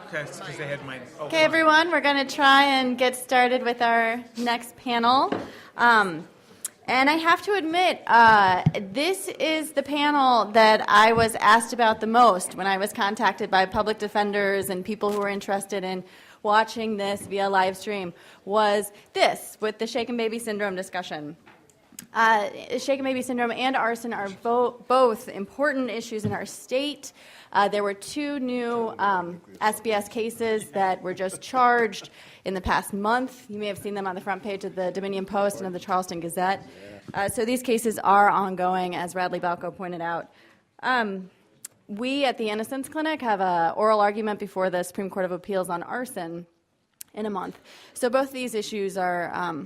because they had my. Okay, everyone, we're going to try and get started with our next panel. And I have to admit, this is the panel that I was asked about the most when I was contacted by public defenders and people who were interested in watching this via live stream, was this, with the shaken baby syndrome discussion. Shaken baby syndrome and arson are both important issues in our state. There were 2 new SBS cases that were just charged in the past month. You may have seen them on the front page of the Dominion Post and of the Charleston Gazette. So these cases are ongoing, as Radley Balco pointed out. We at the Innocence Clinic have an oral argument before the Supreme Court of Appeals on arson in a month. So both these issues are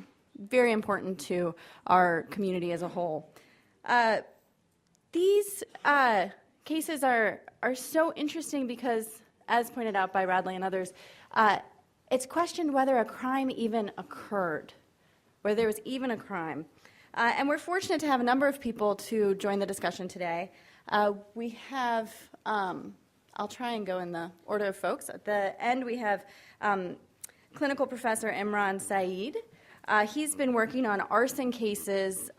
very important to our community as a whole. These cases are so interesting because, as pointed out by Radley and others, it's questioned whether a crime even occurred, whether there was even a crime. And we're fortunate to have a number of people to join the discussion today. We have, I'll try and go in the order of folks. At the end, we have clinical professor Imran Saeed. He's been working on arson cases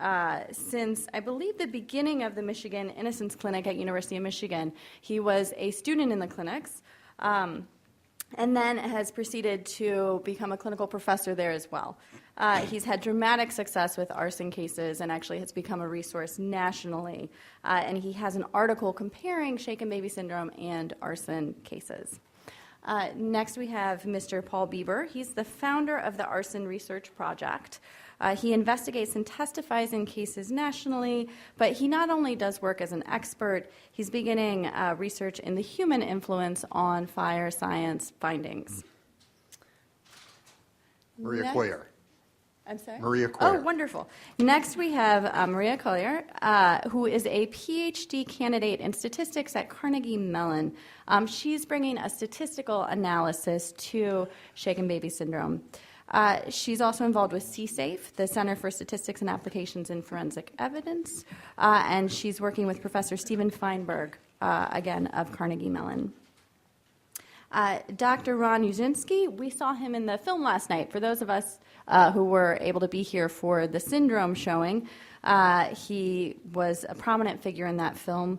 since, I believe, the beginning of the Michigan Innocence Clinic at University of Michigan. He was a student in the clinics and then has proceeded to become a clinical professor there as well. He's had dramatic success with arson cases and actually has become a resource nationally. And he has an article comparing shaken baby syndrome and arson cases. Next, we have Mr. Paul Bieber. He's the founder of the Arson Research Project. He investigates and testifies in cases nationally, but he not only does work as an expert, he's beginning research in the human influence on fire science findings. Maria Collier. I'm sorry? Maria Collier. Oh, wonderful. Next, we have Maria Collier, who is a PhD candidate in statistics at Carnegie Mellon. She's bringing a statistical analysis to shaken baby syndrome. She's also involved with CSAFE, the Center for Statistics and Applications in Forensic Evidence, and she's working with Professor Steven Feinberg, again, of Carnegie Mellon. Dr. Ron Uzinski, we saw him in the film last night. For those of us who were able to be here for the syndrome showing, he was a prominent figure in that film.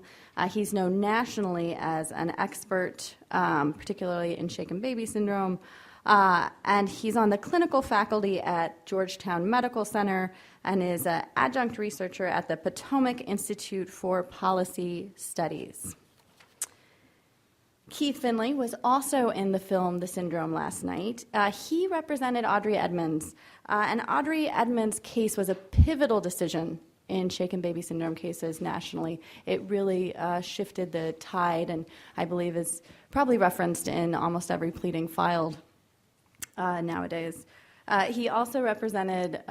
He's known nationally as an expert, particularly in shaken baby syndrome, and he's on the clinical faculty at Georgetown Medical Center and is an adjunct researcher at the Potomac Institute for Policy Studies. Keith Finley was also in the film The Syndrome last night. He represented Audrey Edmonds, and Audrey Edmonds' case was a pivotal decision in shaken baby syndrome cases nationally. It really shifted the tide, and I believe is probably referenced in almost every pleading filed nowadays. He also represented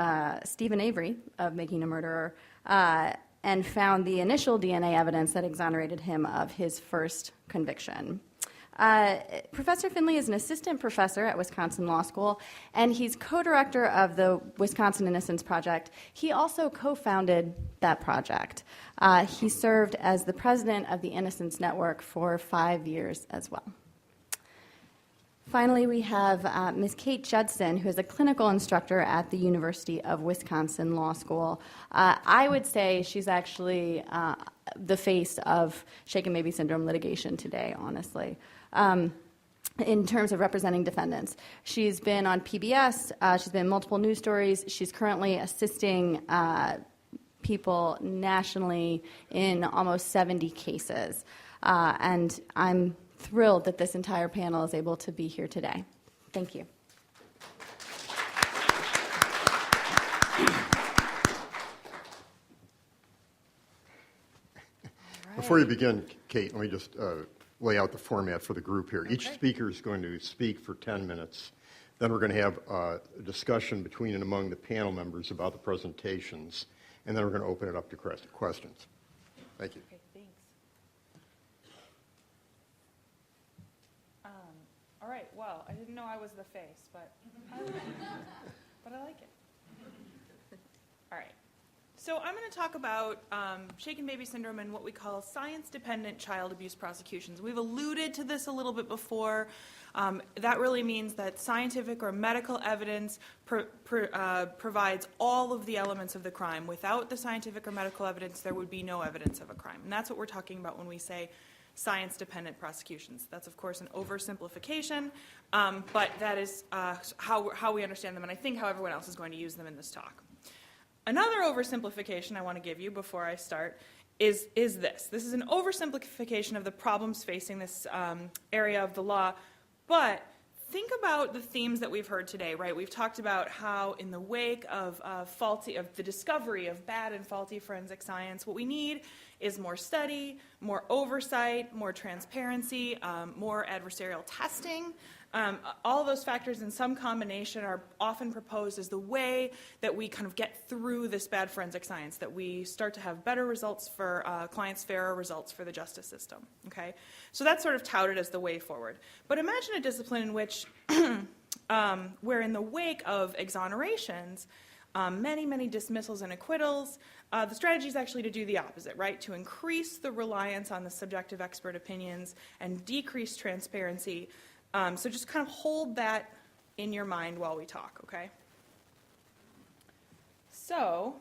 Stephen Avery of Making a Murderer and found the initial DNA evidence that exonerated him of his first conviction. Professor Finley is an assistant professor at Wisconsin Law School, and he's co-director of the Wisconsin Innocence Project. He also co-founded that project. He served as the president of the Innocence Network for 5 years as well. Finally, we have Ms. Kate Judson, who is a clinical instructor at the University of Wisconsin Law School. I would say she's actually the face of shaken baby syndrome litigation today, honestly, in terms of representing defendants. She's been on PBS. She's been in multiple news stories. She's currently assisting people nationally in almost 70 cases. And I'm thrilled that this entire panel is able to be here today. Thank you. Before you begin, Kate, let me just lay out the format for the group here. Each speaker is going to speak for 10 minutes. Then we're going to have a discussion between and among the panel members about the presentations, and then we're going to open it up to questions. Thank you. Okay, thanks. All right, well, I didn't know I was the face, but I like it. All right. So I'm going to talk about shaken baby syndrome and what we call science-dependent child abuse prosecutions. We've alluded to this a little bit before. That really means that scientific or medical evidence provides all of the elements of the crime. Without the scientific or medical evidence, there would be no evidence of a crime. And that's what we're talking about when we say science-dependent prosecutions. That's, of course, an oversimplification, but that is how we understand them, and I think how everyone else is going to use them in this talk. Another oversimplification I want to give you before I start is this. This is an oversimplification of the problems facing this area of the law, but think about the themes that we've heard today, right? We've talked about how in the wake of the discovery of bad and faulty forensic science, what we need is more study, more oversight, more transparency, more adversarial testing. All of those factors in some combination are often proposed as the way that we kind of get through this bad forensic science, that we start to have better results for clients, fairer results for the justice system, okay? So that's sort of touted as the way forward. But imagine a discipline in which, where in the wake of exonerations, many dismissals and acquittals, the strategy is actually to do the opposite, right? To increase the reliance on the subjective expert opinions and decrease transparency. So just kind of hold that in your mind while we talk, okay? So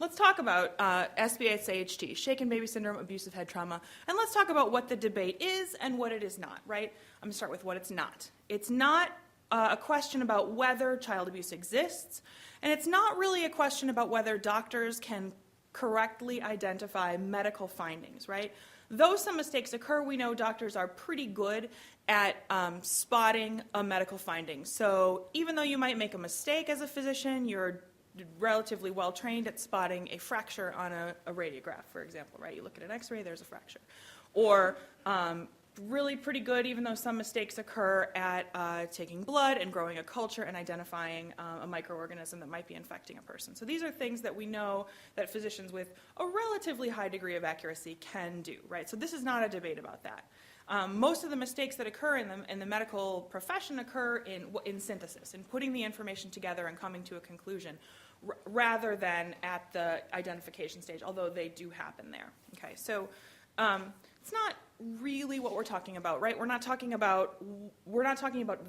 let's talk about SBSAHT, shaken baby syndrome, abusive head trauma, and let's talk about what the debate is and what it is not, right? I'm going to start with what it's not. It's not a question about whether child abuse exists, and it's not really a question about whether doctors can correctly identify medical findings, right? Though some mistakes occur, we know doctors are pretty good at spotting a medical finding. So even though you might make a mistake as a physician, you're relatively well trained at spotting a fracture on a radiograph, for example, right? You look at an x-ray, there's a fracture. Or really pretty good, even though some mistakes occur, at taking blood and growing a culture and identifying a microorganism that might be infecting a person. So these are things that we know that physicians with a relatively high degree of accuracy can do, right? So this is not a debate about that. Most of the mistakes that occur in the medical profession occur in synthesis, in putting the information together and coming to a conclusion, rather than at the identification stage, although they do happen there. Okay, so it's not really what we're talking about, right? We're not talking about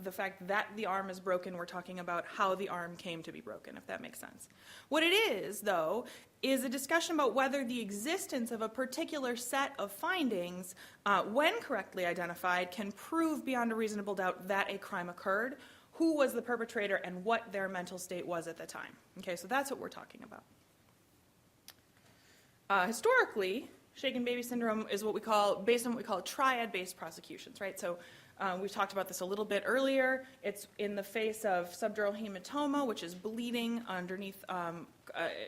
the fact that the arm is broken. We're talking about how the arm came to be broken, if that makes sense. What it is, though, is a discussion about whether the existence of a particular set of findings, when correctly identified, can prove beyond a reasonable doubt that a crime occurred, who was the perpetrator, and what their mental state was at the time. Okay, so that's what we're talking about. Historically, shaken baby syndrome is what we call, based on what we call triad-based prosecutions, right? So we've talked about this a little bit earlier. It's in the face of subdural hematoma, which is bleeding underneath,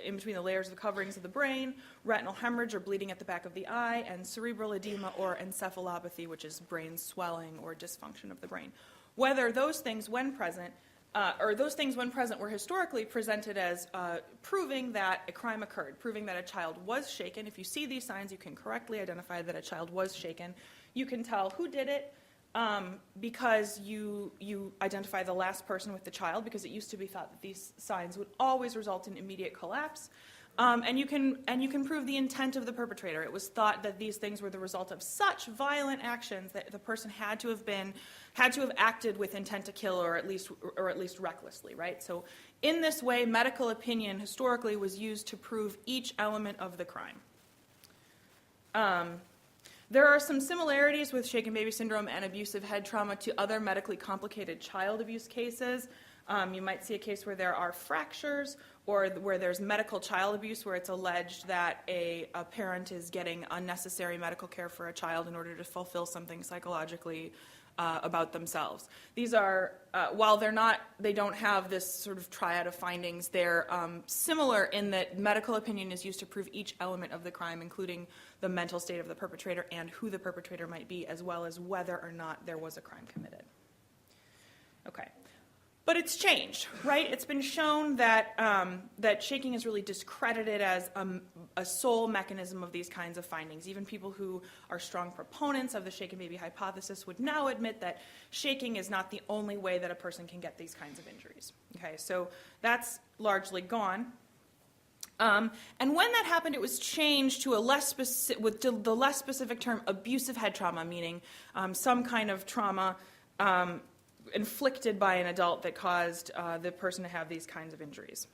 in between the layers of the coverings of the brain, retinal hemorrhage or bleeding at the back of the eye, and cerebral edema or encephalopathy, which is brain swelling or dysfunction of the brain. Whether those things, when present, were historically presented as proving that a crime occurred, proving that a child was shaken. If you see these signs, you can correctly identify that a child was shaken. You can tell who did it because you identify the last person with the child, because it used to be thought that these signs would always result in immediate collapse. And you can prove the intent of the perpetrator. It was thought that these things were the result of such violent actions that the person had to have acted with intent to kill, or at least recklessly, right? So in this way, medical opinion historically was used to prove each element of the crime. There are some similarities with shaken baby syndrome and abusive head trauma to other medically complicated child abuse cases. You might see a case where there are fractures, or where there's medical child abuse, where it's alleged that a parent is getting unnecessary medical care for a child in order to fulfill something psychologically about themselves. These are, while they don't have this sort of triad of findings, they're similar in that medical opinion is used to prove each element of the crime, including the mental state of the perpetrator and who the perpetrator might be, as well as whether or not there was a crime committed. Okay. But it's changed, right? It's been shown that that shaking is really discredited as a sole mechanism of these kinds of findings. Even people who are strong proponents of the shaken baby hypothesis would now admit that shaking is not the only way that a person can get these kinds of injuries. Okay, so that's largely gone. And when that happened, it was changed to the less specific term abusive head trauma, meaning some kind of trauma inflicted by an adult that caused the person to have these kinds of injuries.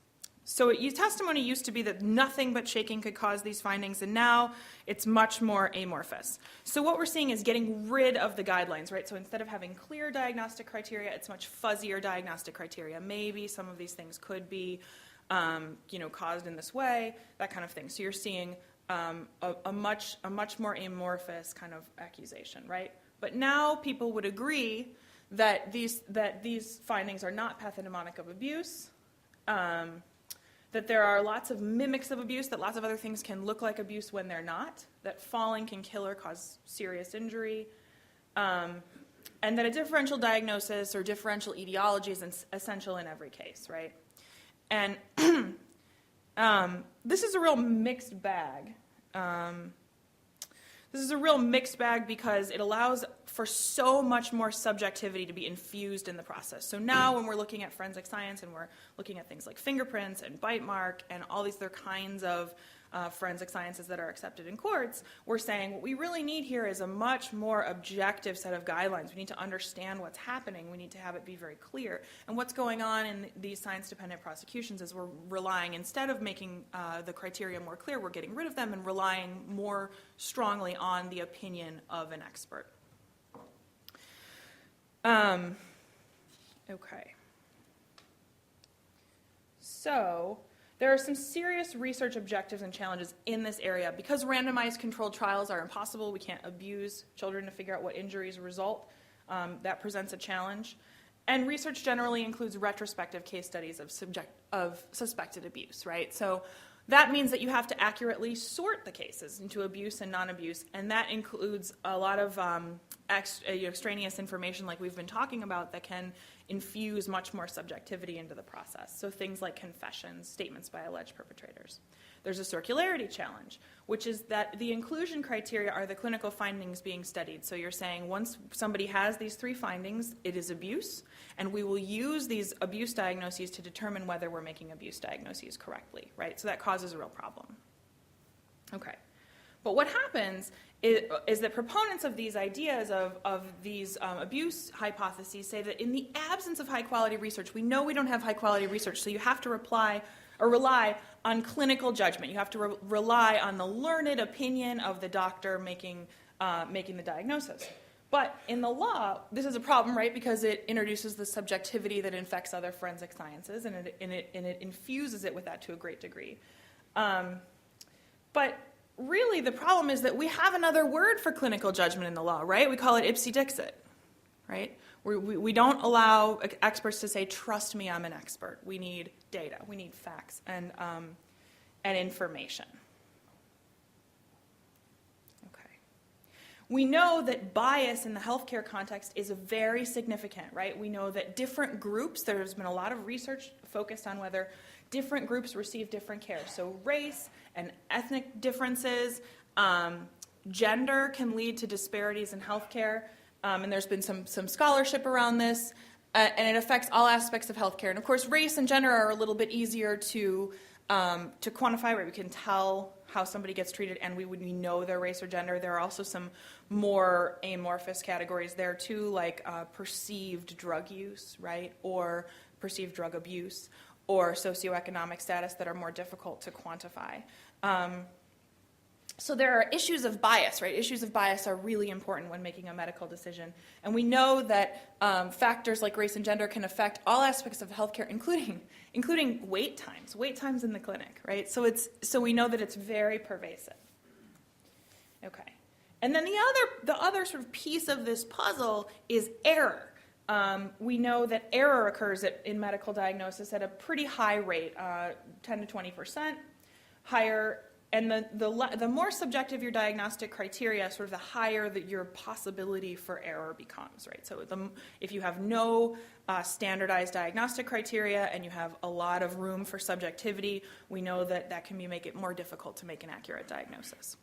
So testimony used to be that nothing but shaking could cause these findings, and now it's much more amorphous. So what we're seeing is getting rid of the guidelines, right? So instead of having clear diagnostic criteria, it's much fuzzier diagnostic criteria. Maybe some of these things could be, caused in this way, that kind of thing. So you're seeing a much more amorphous kind of accusation, right? But now people would agree that these findings are not pathognomonic of abuse. That there are lots of mimics of abuse, that lots of other things can look like abuse when they're not, that falling can kill or cause serious injury, and that a differential diagnosis or differential etiology is essential in every case, right? And this is a real mixed bag. This is a real mixed bag because it allows for so much more subjectivity to be infused in the process. So now when we're looking at forensic science and we're looking at things like fingerprints and bite mark and all these other kinds of forensic sciences that are accepted in courts, we're saying what we really need here is a much more objective set of guidelines. We need to understand what's happening. We need to have it be very clear. And what's going on in these science-dependent prosecutions is we're relying, instead of making the criteria more clear, we're getting rid of them and relying more strongly on the opinion of an expert. Okay. So there are some serious research objectives and challenges in this area. Because randomized controlled trials are impossible, we can't abuse children to figure out what injuries result. That presents a challenge. And research generally includes retrospective case studies of suspected abuse, right? So that means that you have to accurately sort the cases into abuse and non-abuse, and that includes a lot of extraneous information like we've been talking about that can infuse much more subjectivity into the process. So things like confessions, statements by alleged perpetrators. There's a circularity challenge, which is that the inclusion criteria are the clinical findings being studied. So you're saying once somebody has these 3 findings, it is abuse, and we will use these abuse diagnoses to determine whether we're making abuse diagnoses correctly, right? So that causes a real problem. Okay. But what happens is that proponents of these ideas of these abuse hypotheses say that in the absence of high-quality research, we know we don't have high-quality research, so you have to rely on clinical judgment. You have to rely on the learned opinion of the doctor making the diagnosis. But in the law, this is a problem, right? Because it introduces the subjectivity that infects other forensic sciences, and it infuses it with that to a great degree. But really, the problem is that we have another word for clinical judgment in the law, right? We call it ipsi dixit, right? We don't allow experts to say, trust me, I'm an expert. We need data. We need facts and information. Okay. We know that bias in the healthcare context is very significant, right? We know that different groups, there's been a lot of research focused on whether different groups receive different care. So race and ethnic differences, gender can lead to disparities in healthcare. And there's been some scholarship around this, and it affects all aspects of healthcare. And of course, race and gender are a little bit easier to quantify, right? We can tell how somebody gets treated, and we know their race or gender. There are also some more amorphous categories there too, like perceived drug use, right, or perceived drug abuse, or socioeconomic status that are more difficult to quantify. So there are issues of bias, right? Issues of bias are really important when making a medical decision. And we know that factors like race and gender can affect all aspects of healthcare, including wait times in the clinic, right? So we know that it's very pervasive. Okay. And then the other sort of piece of this puzzle is error. We know that error occurs in medical diagnosis at a pretty high rate, 10 to 20% higher. And the more subjective your diagnostic criteria, sort of the higher that your possibility for error becomes, right? So if you have no standardized diagnostic criteria and you have a lot of room for subjectivity, we know that can make it more difficult to make an accurate diagnosis.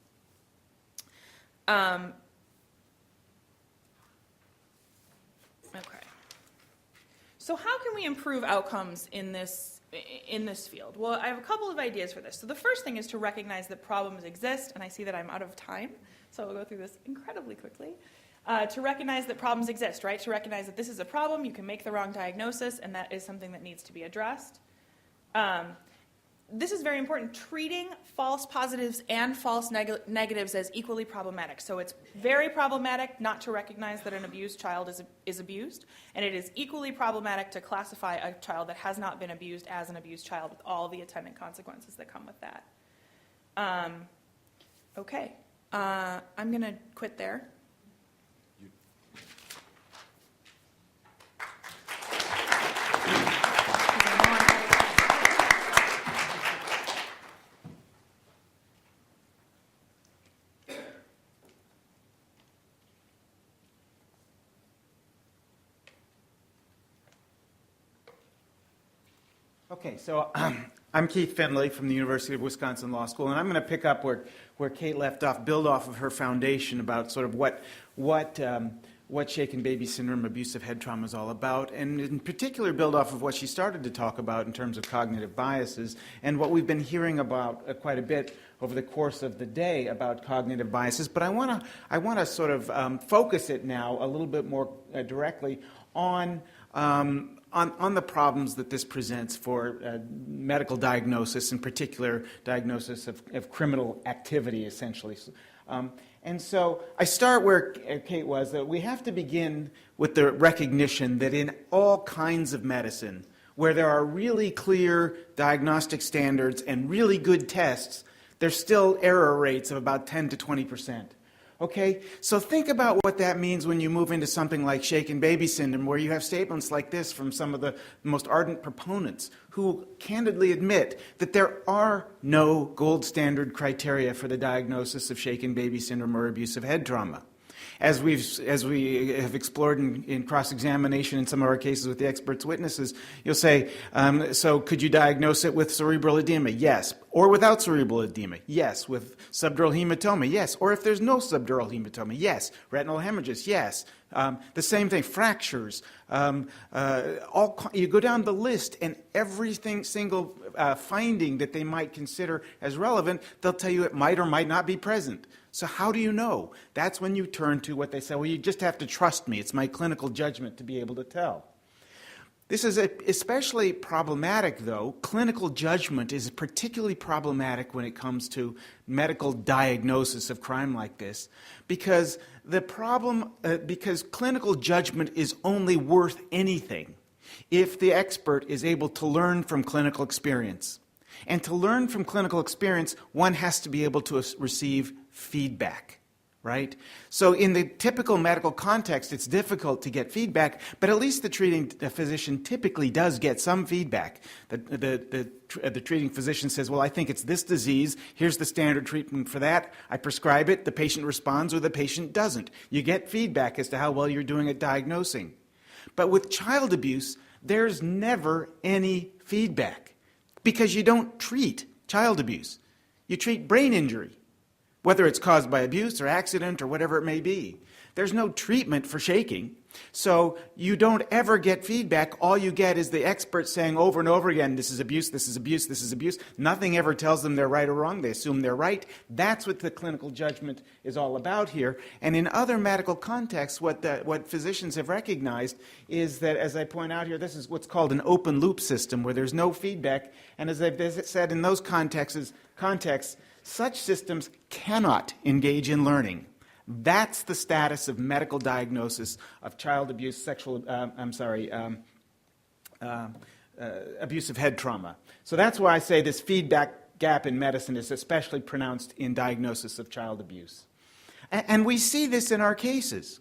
Okay. So how can we improve outcomes in this field? Well, I have a couple of ideas for this. So the first thing is to recognize that problems exist, and I see that I'm out of time, so I'll go through this incredibly quickly. To recognize that problems exist, right? To recognize that this is a problem, you can make the wrong diagnosis, and that is something that needs to be addressed. This is very important, treating false positives and false negatives as equally problematic. So it's very problematic not to recognize that an abused child is abused, and it is equally problematic to classify a child that has not been abused as an abused child with all the attendant consequences that come with that. Okay, I'm going to quit there. Okay, so I'm Keith Findlay from the University of Wisconsin Law School, and I'm going to pick up where Kate left off, build off of her foundation about sort of what shaken baby syndrome, abusive head trauma is all about, and in particular build off of what she started to talk about in terms of cognitive biases and what we've been hearing about quite a bit over the course of the day about cognitive biases. But I want to sort of focus it now a little bit more directly on the problems that this presents for medical diagnosis, in particular diagnosis of criminal activity, essentially. And so I start where Kate was, that we have to begin with the recognition that in all kinds of medicine, where there are really clear diagnostic standards and really good tests, there's still error rates of about 10 to 20%. Okay, so think about what that means when you move into something like shaken baby syndrome, where you have statements like this from some of the most ardent proponents who candidly admit that there are no gold standard criteria for the diagnosis of shaken baby syndrome or abusive head trauma. As we have explored in cross-examination in some of our cases with the experts' witnesses, you'll say, so could you diagnose it with cerebral edema? Yes. Or without cerebral edema? Yes. With subdural hematoma? Yes. Or if there's no subdural hematoma? Yes. Retinal hemorrhages? Yes. The same thing, fractures. You go down the list, and every single finding that they might consider as relevant, they'll tell you it might or might not be present. So how do you know? That's when you turn to what they say, well, you just have to trust me. It's my clinical judgment to be able to tell. This is especially problematic, though. Clinical judgment is particularly problematic when it comes to medical diagnosis of crime like this, because because clinical judgment is only worth anything if the expert is able to learn from clinical experience. And to learn from clinical experience, one has to be able to receive feedback, right? So in the typical medical context, it's difficult to get feedback, but at least the treating physician typically does get some feedback. The treating physician says, well, I think it's this disease. Here's the standard treatment for that. I prescribe it. The patient responds or the patient doesn't. You get feedback as to how well you're doing at diagnosing. But with child abuse, there's never any feedback because you don't treat child abuse. You treat brain injury, whether it's caused by abuse or accident or whatever it may be. There's no treatment for shaking. So you don't ever get feedback. All you get is the expert saying over and over again, this is abuse, this is abuse, this is abuse. Nothing ever tells them they're right or wrong. They assume they're right. That's what the clinical judgment is all about here. And in other medical contexts, what physicians have recognized is that, as I point out here, this is what's called an open loop system where there's no feedback. And as I've said, in those contexts, such systems cannot engage in learning. That's the status of medical diagnosis of child abuse, abusive head trauma. So that's why I say this feedback gap in medicine is especially pronounced in diagnosis of child abuse. And we see this in our cases.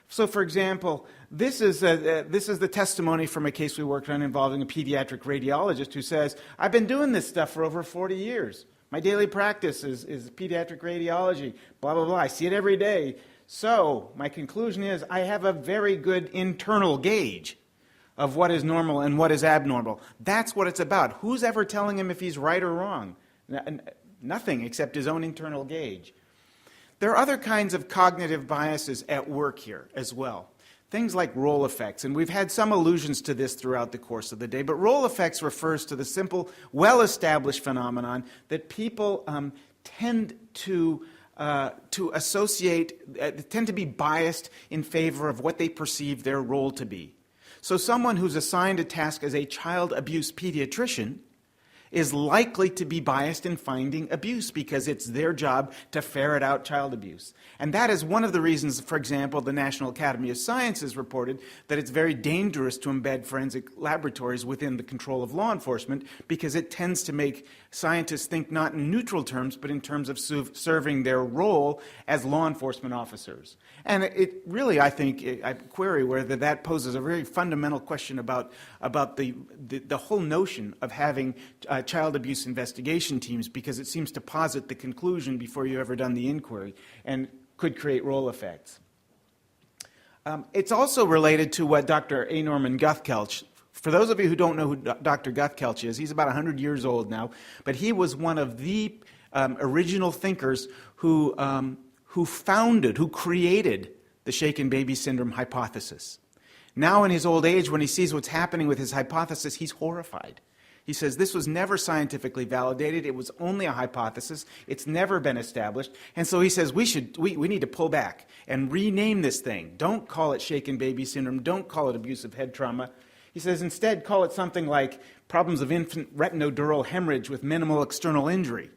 So, for example, this is the testimony from a case we worked on involving a pediatric radiologist who says, I've been doing this stuff for over 40 years. My daily practice is pediatric radiology, blah, blah, blah. I see it every day. So my conclusion is I have a very good internal gauge of what is normal and what is abnormal. That's what it's about. Who's ever telling him if he's right or wrong? Nothing except his own internal gauge. There are other kinds of cognitive biases at work here as well. Things like role effects, and we've had some allusions to this throughout the course of the day, but role effects refers to the simple, well-established phenomenon that people tend to to associate, tend to be biased in favor of what they perceive their role to be. So someone who's assigned a task as a child abuse pediatrician is likely to be biased in finding abuse because it's their job to ferret out child abuse. And that is one of the reasons, for example, the National Academy of Sciences reported that it's very dangerous to embed forensic laboratories within the control of law enforcement because it tends to make scientists think not in neutral terms, but in terms of serving their role as law enforcement officers. And it really, I think, I query whether that poses a very fundamental question about the whole notion of having child abuse investigation teams, because it seems to posit the conclusion before you've ever done the inquiry and could create role effects. It's also related to what Dr. A. Norman Guthkelch, for those of you who don't know who Dr. Guthkelch is, he's about 100 years old now, but he was one of the original thinkers who created the shaken baby syndrome hypothesis. Now in his old age, when he sees what's happening with his hypothesis, he's horrified. He says, this was never scientifically validated. It was only a hypothesis. It's never been established. And so he says, we need to pull back and rename this thing. Don't call it shaken baby syndrome. Don't call it abusive head trauma. He says, instead, call it something like problems of infant retinodural hemorrhage with minimal external injury.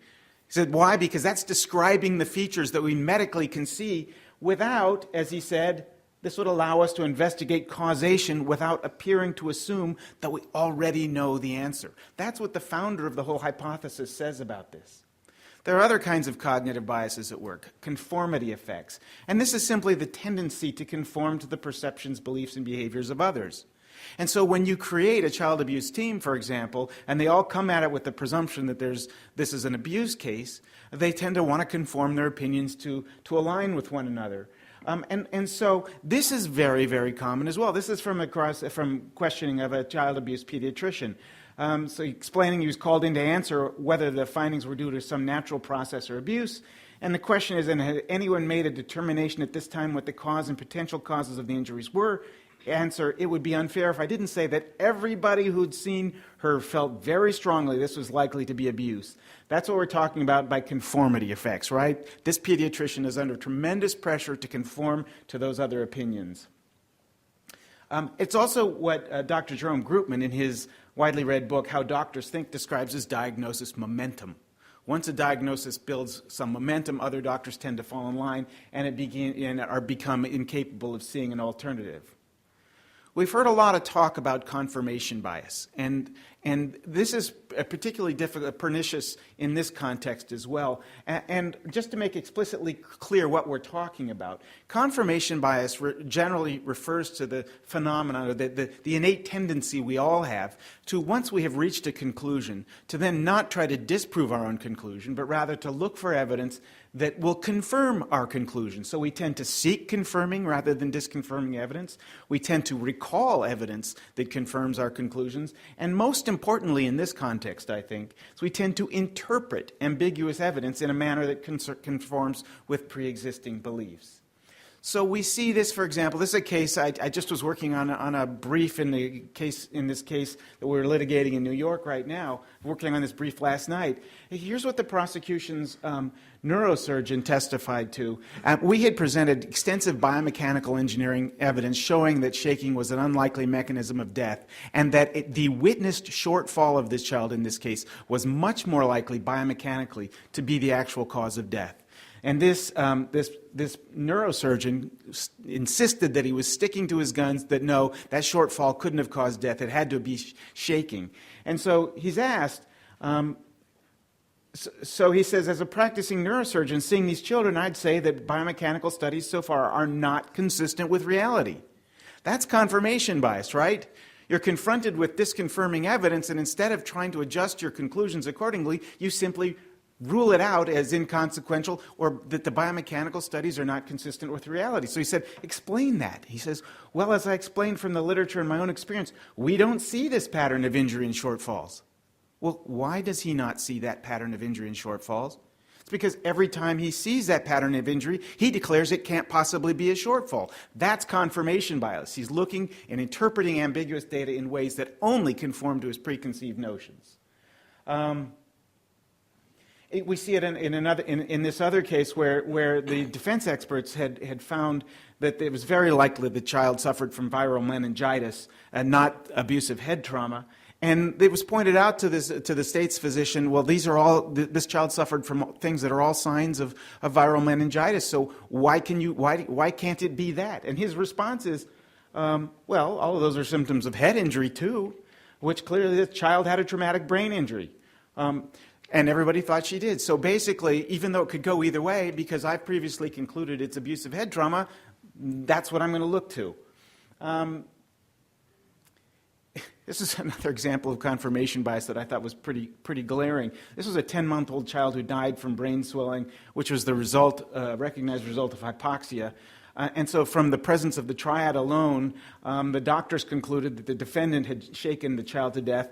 He said, why? Because that's describing the features that we medically can see without, as he said, this would allow us to investigate causation without appearing to assume that we already know the answer. That's what the founder of the whole hypothesis says about this. There are other kinds of cognitive biases at work, conformity effects. And this is simply the tendency to conform to the perceptions, beliefs, and behaviors of others. And so when you create a child abuse team, for example, and they all come at it with the presumption that this is an abuse case, they tend to want to conform their opinions to align with one another. And so this is very, very common as well. This is from questioning of a child abuse pediatrician. So explaining he was called in to answer whether the findings were due to some natural process or abuse. And the question is, and had anyone made a determination at this time what the cause and potential causes of the injuries were? Answer, it would be unfair if I didn't say that everybody who'd seen her felt very strongly this was likely to be abuse. That's what we're talking about by conformity effects, right? This pediatrician is under tremendous pressure to conform to those other opinions. It's also what Dr. Jerome Groopman, in his widely read book, How Doctors Think, describes as diagnosis momentum. Once a diagnosis builds some momentum, other doctors tend to fall in line and become incapable of seeing an alternative. We've heard a lot of talk about confirmation bias, and this is particularly pernicious in this context as well. And just to make explicitly clear what we're talking about, confirmation bias generally refers to the phenomenon, or the innate tendency we all have to, once we have reached a conclusion, to then not try to disprove our own conclusion, but rather to look for evidence that will confirm our conclusion. So we tend to seek confirming rather than disconfirming evidence. We tend to recall evidence that confirms our conclusions. And most importantly in this context, I think, is we tend to interpret ambiguous evidence in a manner that conforms with pre-existing beliefs. So we see this, for example, this is a case, I just was working on a brief in this case that we're litigating in New York right now, working on this brief last night. Here's what the prosecution's neurosurgeon testified to. We had presented extensive biomechanical engineering evidence showing that shaking was an unlikely mechanism of death, and that the witnessed shortfall of this child in this case was much more likely biomechanically to be the actual cause of death. And this neurosurgeon insisted that he was sticking to his guns, that no, that shortfall couldn't have caused death. It had to be shaking. And so he's asked, so he says, as a practicing neurosurgeon, seeing these children, I'd say that biomechanical studies so far are not consistent with reality. That's confirmation bias, right? You're confronted with disconfirming evidence, and instead of trying to adjust your conclusions accordingly, you simply rule it out as inconsequential, or that the biomechanical studies are not consistent with reality. So he said, explain that. He says, well, as I explained from the literature and my own experience, we don't see this pattern of injury and shortfalls. Well, why does he not see that pattern of injury and shortfalls? It's because every time he sees that pattern of injury, he declares it can't possibly be a shortfall. That's confirmation bias. He's looking and interpreting ambiguous data in ways that only conform to his preconceived notions. We see it in this other case where the defense experts had found that it was very likely the child suffered from viral meningitis and not abusive head trauma. And it was pointed out to the state's physician, well, this child suffered from things that are all signs of viral meningitis. So why can't it be that? And his response is, well, all of those are symptoms of head injury too, which clearly the child had a traumatic brain injury. And everybody thought she did. So basically, even though it could go either way, because I've previously concluded it's abusive head trauma, that's what I'm going to look to. This is another example of confirmation bias that I thought was pretty glaring. This was a 10-month-old child who died from brain swelling, which was the recognized result of hypoxia. And so from the presence of the triad alone, the doctors concluded that the defendant had shaken the child to death.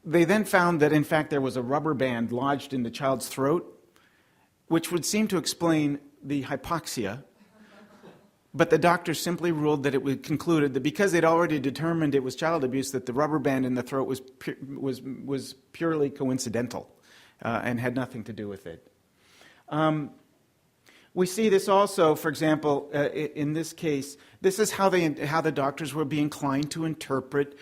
They then found that, in fact, there was a rubber band lodged in the child's throat, which would seem to explain the hypoxia. But the doctors simply ruled that it would concluded that because they'd already determined it was child abuse, that the rubber band in the throat was purely coincidental and had nothing to do with it. We see this also, for example, in this case. This is how the doctors would be inclined to interpret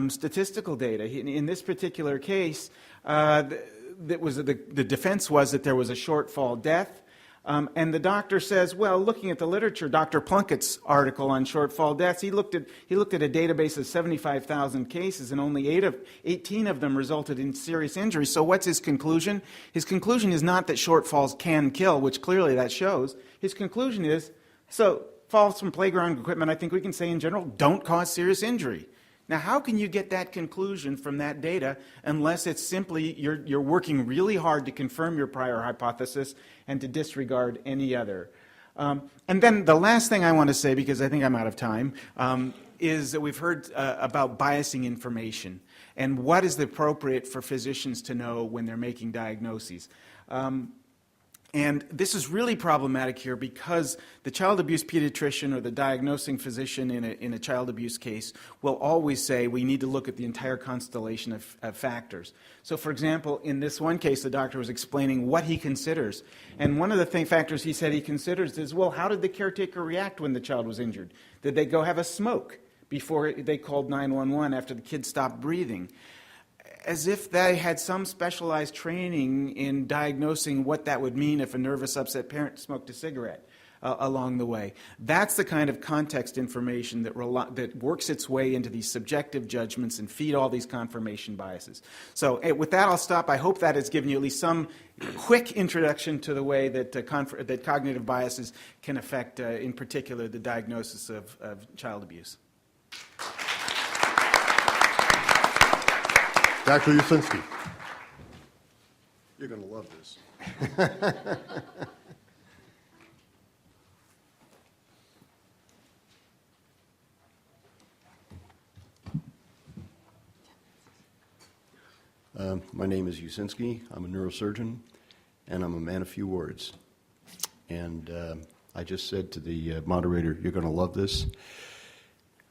statistical data. In this particular case, the defense was that there was a shortfall death. And the doctor says, well, looking at the literature, Dr. Plunkett's article on shortfall deaths, he looked at a database of 75,000 cases, and only 18 of them resulted in serious injury. So what's his conclusion? His conclusion is not that shortfalls can kill, which clearly that shows. His conclusion is, so falls from playground equipment, I think we can say in general, don't cause serious injury. Now, how can you get that conclusion from that data unless it's simply you're working really hard to confirm your prior hypothesis and to disregard any other? And then the last thing I want to say, because I think I'm out of time, is that we've heard about biasing information and what is appropriate for physicians to know when they're making diagnoses. And this is really problematic here because the child abuse pediatrician or the diagnosing physician in a child abuse case will always say we need to look at the entire constellation of factors. So, for example, in this one case, the doctor was explaining what he considers. And one of the factors he said he considers is, well, how did the caretaker react when the child was injured? Did they go have a smoke before they called 911 after the kid stopped breathing? As if they had some specialized training in diagnosing what that would mean if a nervous, upset parent smoked a cigarette along the way. That's the kind of context information that works its way into these subjective judgments and feed all these confirmation biases. So with that, I'll stop. I hope that has given you at least some quick introduction to the way that, that cognitive biases can affect, in particular, the diagnosis of child abuse. Dr. Usinski. You're going to love this. My name is Usinski. I'm a neurosurgeon, and I'm a man of few words. And I just said to the moderator, you're going to love this.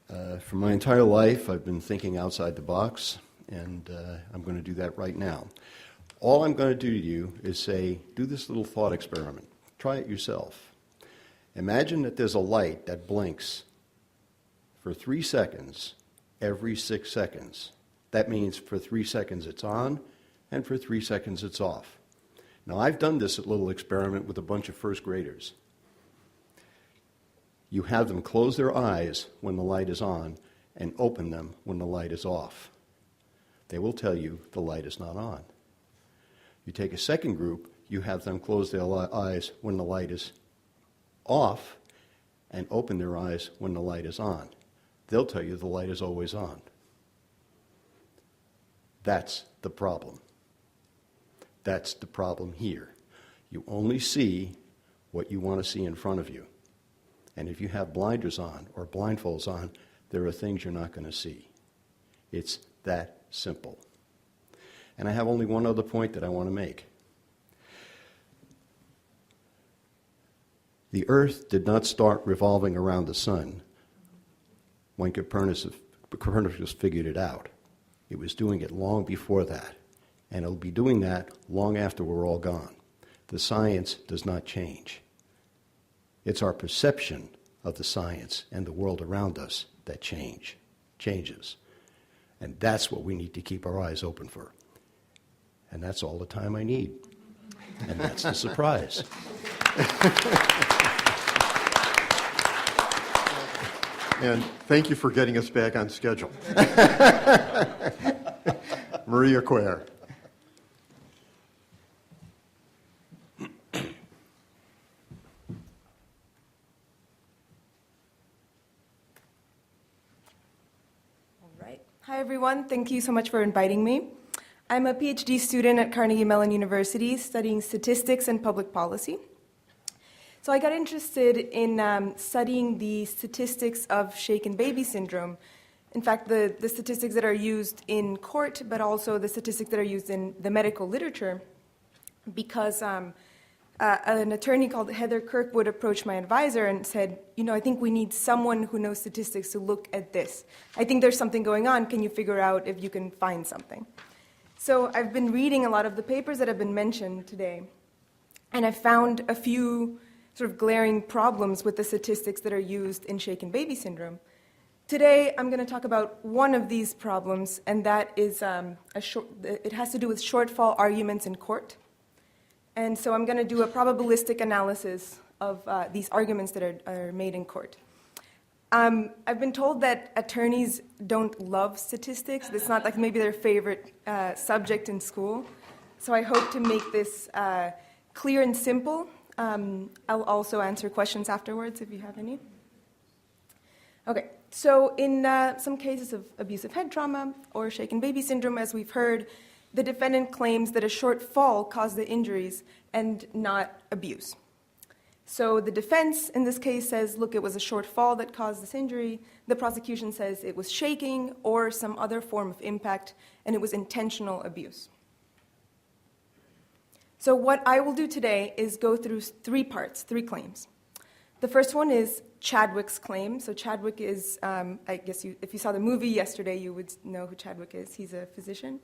For my entire life, I've been thinking outside the box. And I'm going to do that right now. All I'm going to do to you is say, do this little thought experiment. Try it yourself. Imagine that there's a light that blinks for 3 seconds every 6 seconds. That means for 3 seconds it's on, and for 3 seconds it's off. Now, I've done this little experiment with a bunch of first graders. You have them close their eyes when the light is on and open them when the light is off. They will tell you the light is not on. You take a second group, you have them close their eyes when the light is off and open their eyes when the light is on. They'll tell you the light is always on. That's the problem. That's the problem here. You only see what you want to see in front of you. And if you have blinders on or blindfolds on, there are things you're not going to see. It's that simple. And I have only one other point that I want to make. The Earth did not start revolving around the sun when Copernicus figured it out. It was doing it long before that, and it'll be doing that long after we're all gone. the science does not change. It's our perception of the science and the world around us that changes. And that's what we need to keep our eyes open for. And that's all the time I need. And that's the surprise. And thank you for getting us back on schedule. Maria Quare. Hi, everyone. Thank you so much for inviting me. I'm a PhD student at Carnegie Mellon University studying statistics and public policy. So I got interested in studying the statistics of shaken baby syndrome. In fact, the statistics that are used in court, but also the statistics that are used in the medical literature, because an attorney called Heather Kirkwood approached my advisor and said, I think we need someone who knows statistics to look at this. I think there's something going on. Can you figure out if you can find something? So I've been reading a lot of the papers that have been mentioned today, and I found a few sort of glaring problems with the statistics that are used in shaken baby syndrome. Today, I'm going to talk about one of these problems, and that is it has to do with shortfall arguments in court. And so I'm going to do a probabilistic analysis of these arguments that are made in court. I've been told that attorneys don't love statistics. It's not like maybe their favorite subject in school. So I hope to make this clear and simple. I'll also answer questions afterwards if you have any. Okay, so in some cases of abusive head trauma or shaken baby syndrome, as we've heard, the defendant claims that a short fall caused the injuries and not abuse. So the defense in this case says, look, it was a short fall that caused this injury. The prosecution says it was shaking or some other form of impact, and it was intentional abuse. So what I will do today is go through three claims. The first one is Chadwick's claim. So Chadwick is, I guess if you saw the movie yesterday, you would know who Chadwick is. He's a physician.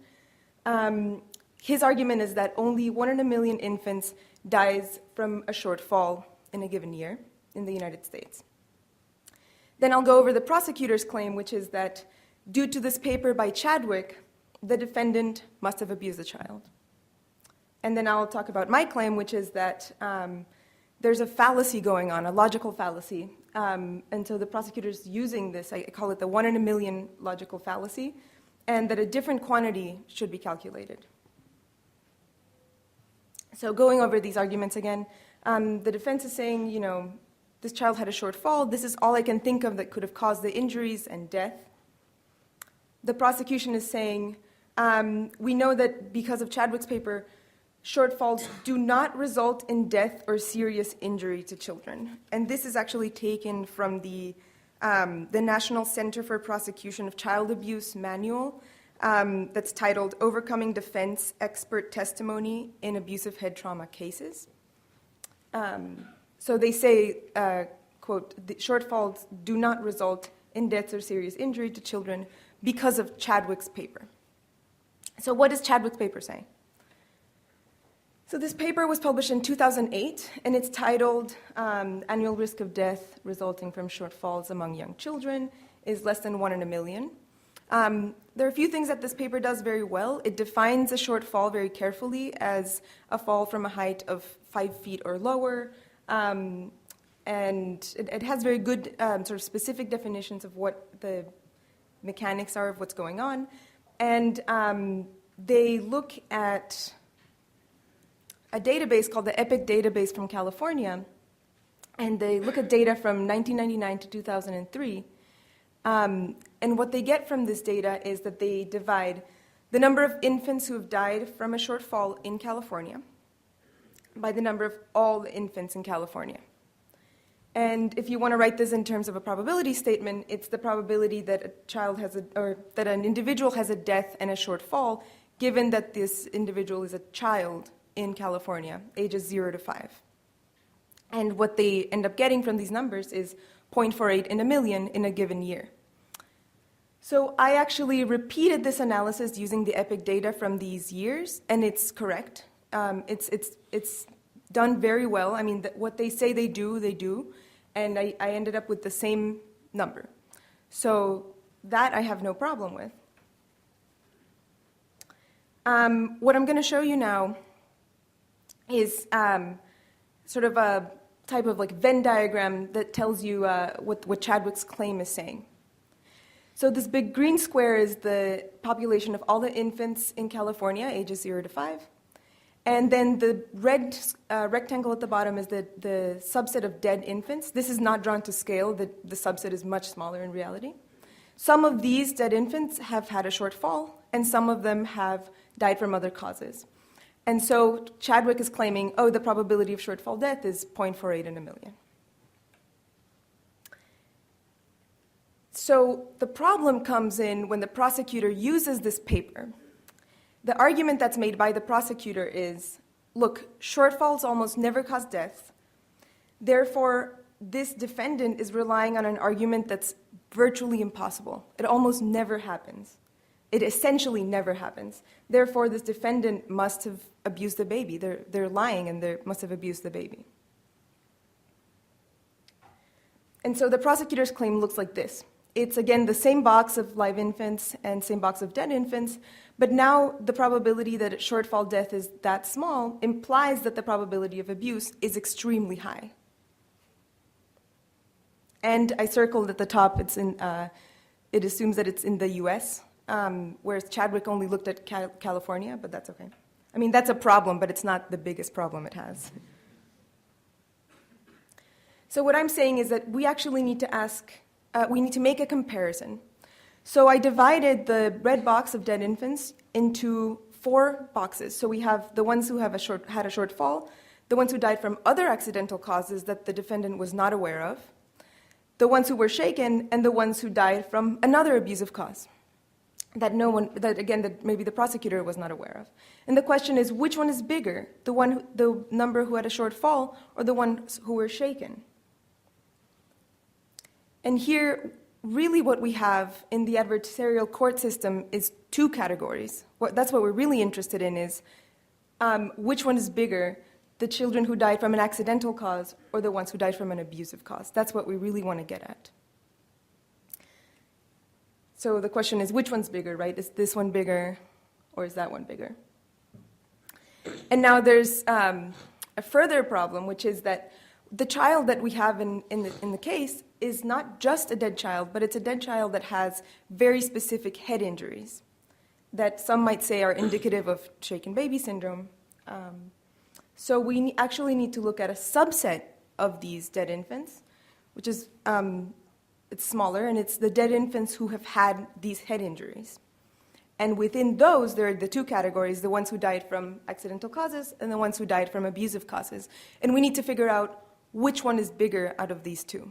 His argument is that only 1 in a million infants dies from a short fall in a given year in the United States. Then I'll go over the prosecutor's claim, which is that due to this paper by Chadwick, the defendant must have abused the child. And then I'll talk about my claim, which is that there's a fallacy going on, a logical fallacy. And so the prosecutor's using this, I call it the 1 in a million logical fallacy, and that a different quantity should be calculated. So going over these arguments again, the defense is saying, this child had a short fall. This is all I can think of that could have caused the injuries and death. The prosecution is saying, we know that because of Chadwick's paper, short falls do not result in death or serious injury to children. And this is actually taken from the National Center for Prosecution of Child Abuse manual that's titled Overcoming Defense Expert Testimony in Abusive Head Trauma Cases. So they say, quote, the shortfalls do not result in death or serious injury to children because of Chadwick's paper. So what does Chadwick's paper say? So this paper was published in 2008, and it's titled Annual Risk of Death Resulting from Shortfalls Among Young Children is Less Than 1 in a Million. There are a few things that this paper does very well. It defines a short fall very carefully as a fall from a height of 5 feet or lower, and it has very good sort of specific definitions of what the mechanics are of what's going on. And they look at a database called the EPIC database from California, and they look at data from 1999 to 2003. And what they get from this data is that they divide the number of infants who have died from a short fall in California by the number of all the infants in California. And if you want to write this in terms of a probability statement, it's the probability that a child has that an individual has a death and a short fall, given that this individual is a child in California, ages 0 to 5. And what they end up getting from these numbers is 0.48 in a million in a given year. So I actually repeated this analysis using the EPIC data from these years, and it's correct. It's done very well. I mean, what they say they do, and I ended up with the same number. So that I have no problem with. What I'm going to show you now is sort of a type of like Venn diagram that tells you what Chadwick's claim is saying. So this big green square is the population of all the infants in California, ages 0 to 5. And then the red rectangle at the bottom is the subset of dead infants. This is not drawn to scale. The subset is much smaller in reality. Some of these dead infants have had a shortfall, and some of them have died from other causes. And so Chadwick is claiming, oh, the probability of shortfall death is 0.48 in a million. So the problem comes in when the prosecutor uses this paper. The argument that's made by the prosecutor is, look, shortfalls almost never cause death. Therefore, this defendant is relying on an argument that's virtually impossible. It almost never happens. It essentially never happens. Therefore, this defendant must have abused the baby. They're lying, and they must have abused the baby. And so the prosecutor's claim looks like this. It's, again, the same box of live infants and same box of dead infants, but now the probability that a shortfall death is that small implies that the probability of abuse is extremely high. And I circled at the top, it assumes that it's in the US, whereas Chadwick only looked at California, but that's okay. I mean, that's a problem, but it's not the biggest problem it has. So what I'm saying is that we actually need to we need to make a comparison. So I divided the red box of dead infants into 4 boxes. So we have the ones who have had a shortfall, the ones who died from other accidental causes that the defendant was not aware of, the ones who were shaken, and the ones who died from another abusive cause that maybe the prosecutor was not aware of. And the question is, which one is bigger, the number who had a shortfall or the ones who were shaken? And here, really what we have in the adversarial court system is 2 categories. That's what we're really interested in is which one is bigger, the children who died from an accidental cause or the ones who died from an abusive cause. That's what we really want to get at. So the question is, which one's bigger, right? Is this one bigger or is that one bigger? And now there's a further problem, which is that the child that we have in the case is not just a dead child, but it's a dead child that has very specific head injuries that some might say are indicative of shaken baby syndrome. So we actually need to look at a subset of these dead infants, which is it's smaller, and it's the dead infants who have had these head injuries. And within those, there are the 2 categories, the ones who died from accidental causes and the ones who died from abusive causes. And we need to figure out which one is bigger out of these 2.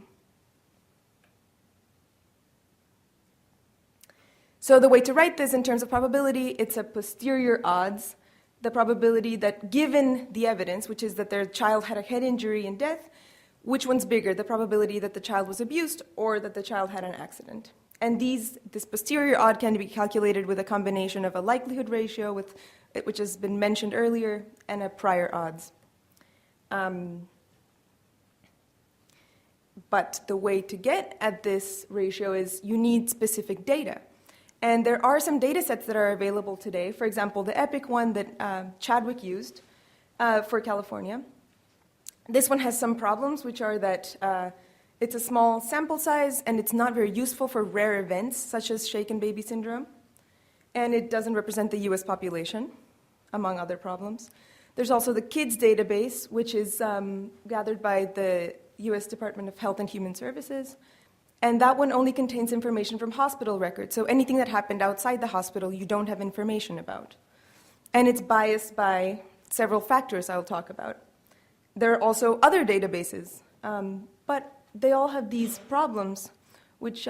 So the way to write this in terms of probability, it's a posterior odds. The probability that given the evidence, which is that their child had a head injury and death, which one's bigger, the probability that the child was abused or that the child had an accident. And this posterior odd can be calculated with a combination of a likelihood ratio, which has been mentioned earlier, and a prior odds. But the way to get at this ratio is you need specific data. And there are some data sets that are available today. For example, the EPIC one that Chadwick used for California. This one has some problems, which are that it's a small sample size and it's not very useful for rare events, such as shaken baby syndrome. And it doesn't represent the US population, among other problems. There's also the KIDS database, which is gathered by the US Department of Health and Human Services. And that one only contains information from hospital records. So anything that happened outside the hospital, you don't have information about. And it's biased by several factors I'll talk about. There are also other databases, but they all have these problems, which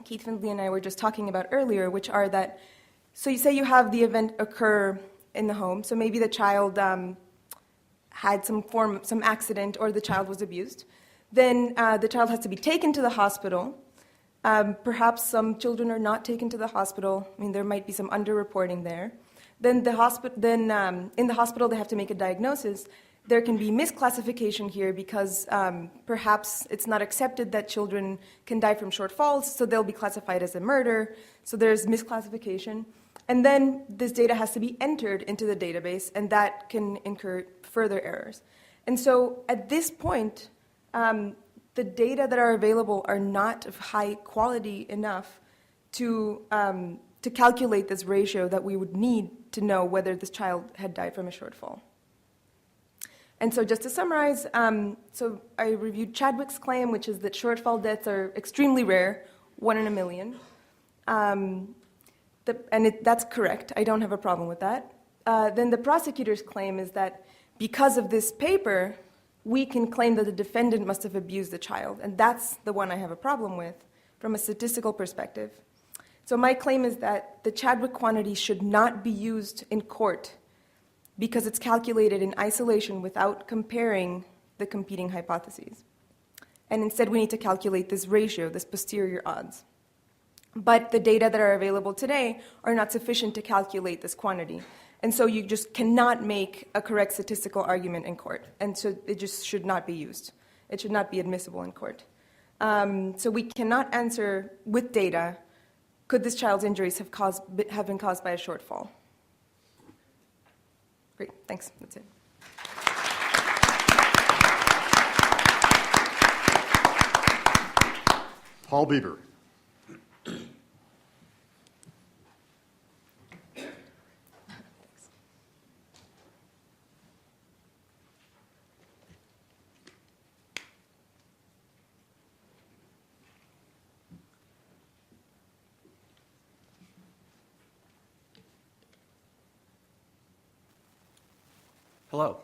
Keith Findley and I were just talking about earlier, which are that, so you say you have the event occur in the home, so maybe the child had some accident or the child was abused. Then the child has to be taken to the hospital. Perhaps some children are not taken to the hospital. I mean, there might be some underreporting there. Then in the hospital they have to make a diagnosis. there can be misclassification here because perhaps it's not accepted that children can die from short falls, so they'll be classified as a murder. So there's misclassification. And then this data has to be entered into the database, and that can incur further errors. And so at this point, the data that are available are not of high quality enough to calculate this ratio that we would need to know whether this child had died from a shortfall. And so just to summarize, so I reviewed Chadwick's claim, which is that shortfall deaths are extremely rare, 1 in a million. That's correct. I don't have a problem with that. Then the prosecutor's claim is that because of this paper, we can claim that the defendant must have abused the child. And that's the one I have a problem with from a statistical perspective. So my claim is that the Chadwick quantity should not be used in court because it's calculated in isolation without comparing the competing hypotheses. And instead, we need to calculate this ratio, this posterior odds. But the data that are available today are not sufficient to calculate this quantity. And so you just cannot make a correct statistical argument in court. And so it just should not be used. It should not be admissible in court. So we cannot answer with data, could this child's injuries have been caused by a shortfall? Great, thanks, that's it. Paul Bieber. Hello.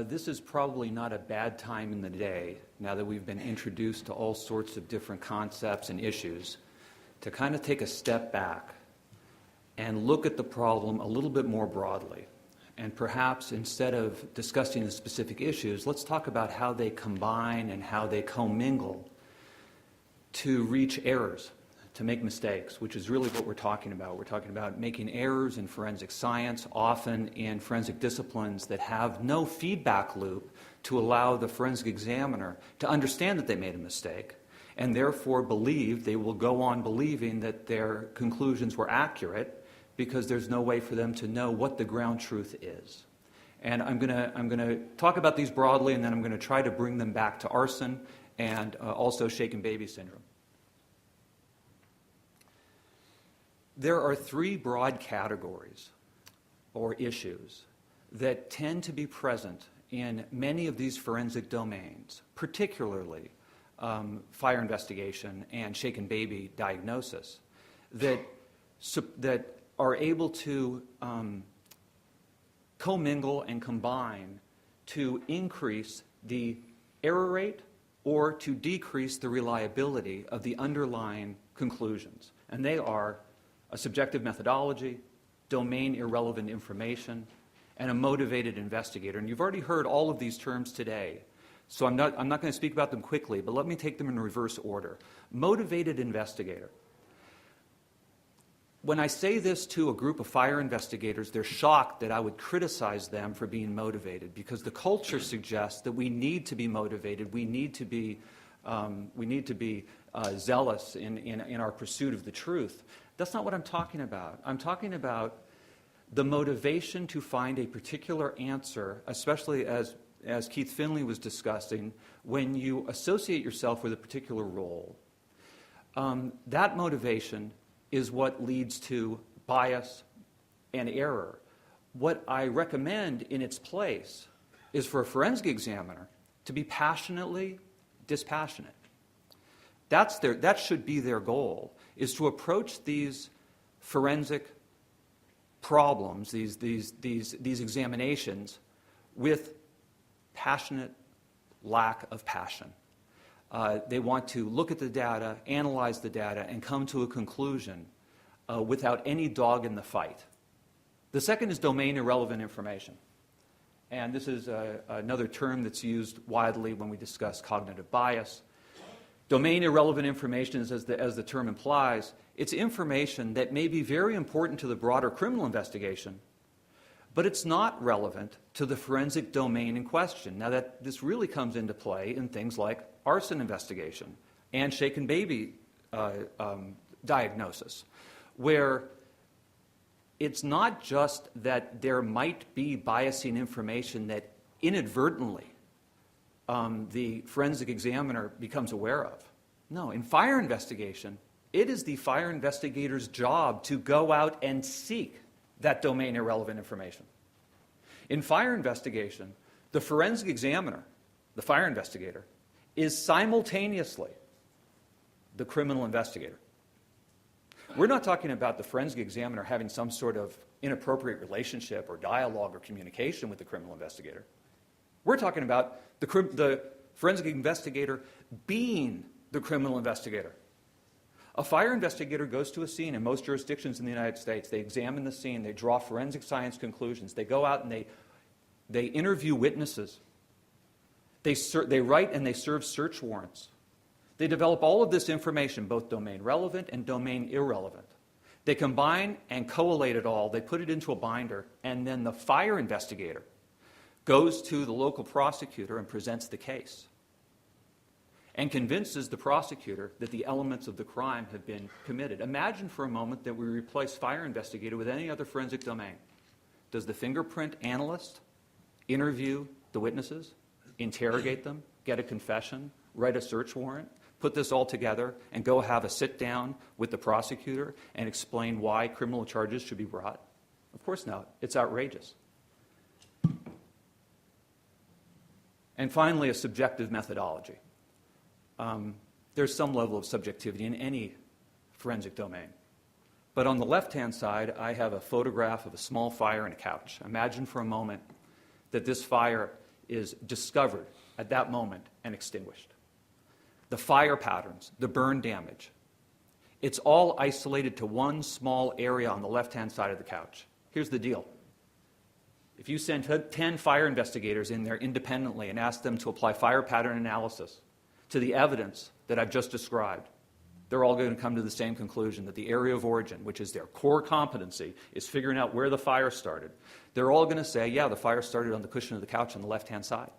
This is probably not a bad time in the day, now that we've been introduced to all sorts of different concepts and issues, to kind of take a step back and look at the problem a little bit more broadly. And perhaps instead of discussing the specific issues, let's talk about how they combine and how they commingle to reach errors, to make mistakes, which is really what we're talking about. We're talking about making errors in forensic science, often in forensic disciplines that have no feedback loop to allow the forensic examiner to understand that they made a mistake, and therefore they will go on believing that their conclusions were accurate because there's no way for them to know what the ground truth is. And I'm going to talk about these broadly, and then I'm going to try to bring them back to arson and also shaken baby syndrome. There are 3 broad categories or issues that tend to be present in many of these forensic domains, particularly fire investigation and shaken baby diagnosis, that are able to commingle and combine to increase the error rate or to decrease the reliability of the underlying conclusions. And they are a subjective methodology, domain-irrelevant information, and a motivated investigator. And you've already heard all of these terms today, so I'm not going to speak about them quickly, but let me take them in reverse order. Motivated investigator. When I say this to a group of fire investigators, they're shocked that I would criticize them for being motivated, because the culture suggests that we need to be motivated, we need to be zealous in our pursuit of the truth. That's not what I'm talking about. I'm talking about the motivation to find a particular answer, especially as Keith Finley was discussing, when you associate yourself with a particular role. That motivation is what leads to bias and error. What I recommend in its place is for a forensic examiner to be passionately dispassionate. That should be their goal, is to approach these forensic problems, these examinations, with passionate lack of passion. They want to look at the data, analyze the data, and come to a conclusion without any dog in the fight. The second is domain-irrelevant information. And this is another term that's used widely when we discuss cognitive bias. Domain-irrelevant information is, as the term implies, it's information that may be very important to the broader criminal investigation, but it's not relevant to the forensic domain in question. Now, this really comes into play in things like arson investigation and shaken baby diagnosis, where it's not just that there might be biasing information that inadvertently the forensic examiner becomes aware of. No, in fire investigation, it is the fire investigator's job to go out and seek that domain irrelevant information. In fire investigation, the forensic examiner, the fire investigator, is simultaneously the criminal investigator. We're not talking about the forensic examiner having some sort of inappropriate relationship or dialogue or communication with the criminal investigator. We're talking about the forensic investigator being the criminal investigator. A fire investigator goes to a scene in most jurisdictions in the United States. They examine the scene. They draw forensic science conclusions. They go out and they interview witnesses. They write and they serve search warrants. They develop all of this information, both domain relevant and domain irrelevant. They combine and collate it all. They put it into a binder, and then the fire investigator goes to the local prosecutor and presents the case and convinces the prosecutor that the elements of the crime have been committed. Imagine for a moment that we replace fire investigator with any other forensic domain. Does the fingerprint analyst interview the witnesses, interrogate them, get a confession, write a search warrant, put this all together, and go have a sit-down with the prosecutor and explain why criminal charges should be brought? Of course not. It's outrageous. And finally, a subjective methodology. There's some level of subjectivity in any forensic domain. But on the left-hand side, I have a photograph of a small fire in a couch. Imagine for a moment that this fire is discovered at that moment and extinguished. The fire patterns, the burn damage, it's all isolated to one small area on the left-hand side of the couch. Here's the deal. If you send 10 fire investigators in there independently and ask them to apply fire pattern analysis to the evidence that I've just described, they're all going to come to the same conclusion, that the area of origin, which is their core competency, is figuring out where the fire started. They're all going to say, yeah, the fire started on the cushion of the couch on the left-hand side.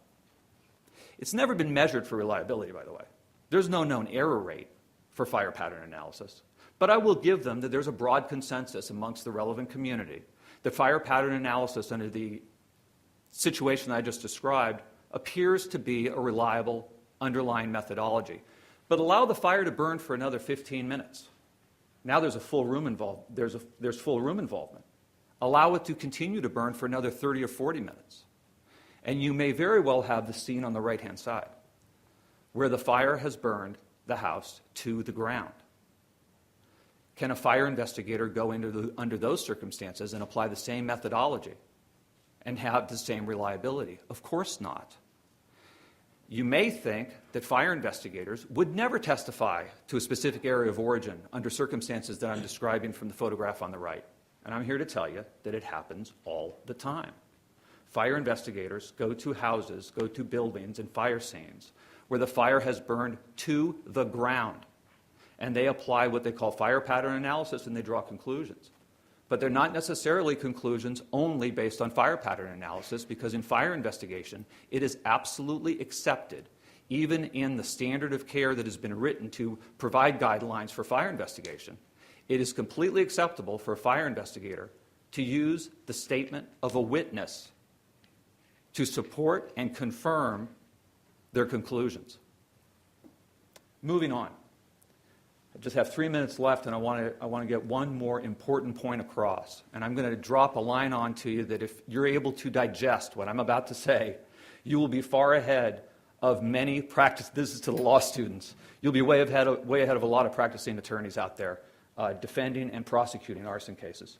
It's never been measured for reliability, by the way. There's no known error rate for fire pattern analysis. But I will give them that there's a broad consensus amongst the relevant community that fire pattern analysis under the situation I just described appears to be a reliable underlying methodology. But allow the fire to burn for another 15 minutes. Now there's full room involvement. There's full room involvement. Allow it to continue to burn for another 30 or 40 minutes. And you may very well have the scene on the right-hand side, where the fire has burned the house to the ground. Can a fire investigator go under those circumstances and apply the same methodology and have the same reliability? Of course not. You may think that fire investigators would never testify to a specific area of origin under circumstances that I'm describing from the photograph on the right. And I'm here to tell you that it happens all the time. Fire investigators go to houses, go to buildings and fire scenes where the fire has burned to the ground. And they apply what they call fire pattern analysis, and they draw conclusions. But they're not necessarily conclusions only based on fire pattern analysis, because in fire investigation, it is absolutely accepted, even in the standard of care that has been written to provide guidelines for fire investigation, it is completely acceptable for a fire investigator to use the statement of a witness to support and confirm their conclusions. Moving on. I just have 3 minutes left, and I want to get one more important point across. And I'm going to drop a line on to you that if you're able to digest what I'm about to say, you will be far ahead of many practice. This is to the law students. You'll be way ahead of a lot of practicing attorneys out there defending and prosecuting arson cases.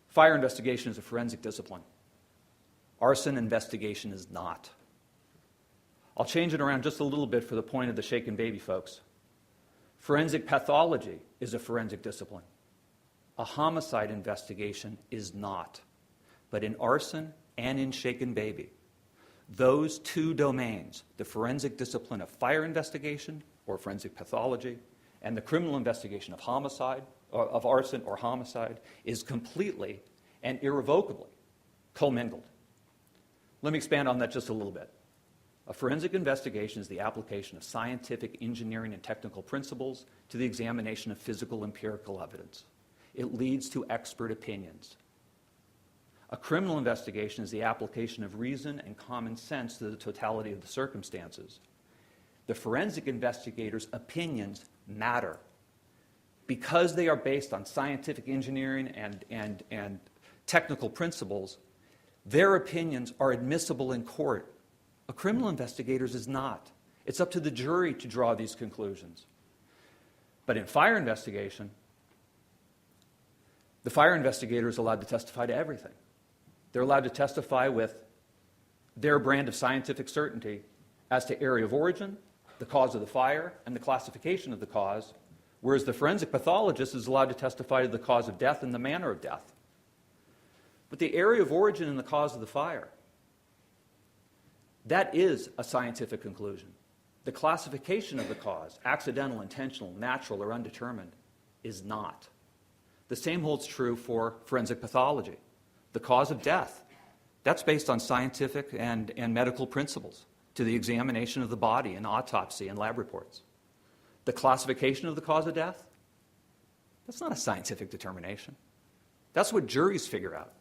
Fire investigation is a forensic discipline. Arson investigation is not. I'll change it around just a little bit for the point of the shaken baby folks. Forensic pathology is a forensic discipline. A homicide investigation is not. But in arson and in shaken baby, those two domains, the forensic discipline of fire investigation or forensic pathology and the criminal investigation of homicide, of arson or homicide, is completely and irrevocably commingled. Let me expand on that just a little bit. A forensic investigation is the application of scientific, engineering, and technical principles to the examination of physical, empirical evidence. It leads to expert opinions. A criminal investigation is the application of reason and common sense to the totality of the circumstances. The forensic investigator's opinions matter because they are based on scientific engineering and technical principles. Their opinions are admissible in court. A criminal investigator's is not. It's up to the jury to draw these conclusions. But in fire investigation, the fire investigator is allowed to testify to everything. They're allowed to testify with their brand of scientific certainty as to area of origin, the cause of the fire, and the classification of the cause, whereas the forensic pathologist is allowed to testify to the cause of death and the manner of death. But the area of origin and the cause of the fire, that is a scientific conclusion. The classification of the cause, accidental, intentional, natural, or undetermined, is not. The same holds true for forensic pathology. The cause of death, that's based on scientific and medical principles to the examination of the body and autopsy and lab reports. The classification of the cause of death, that's not a scientific determination. That's what juries figure out.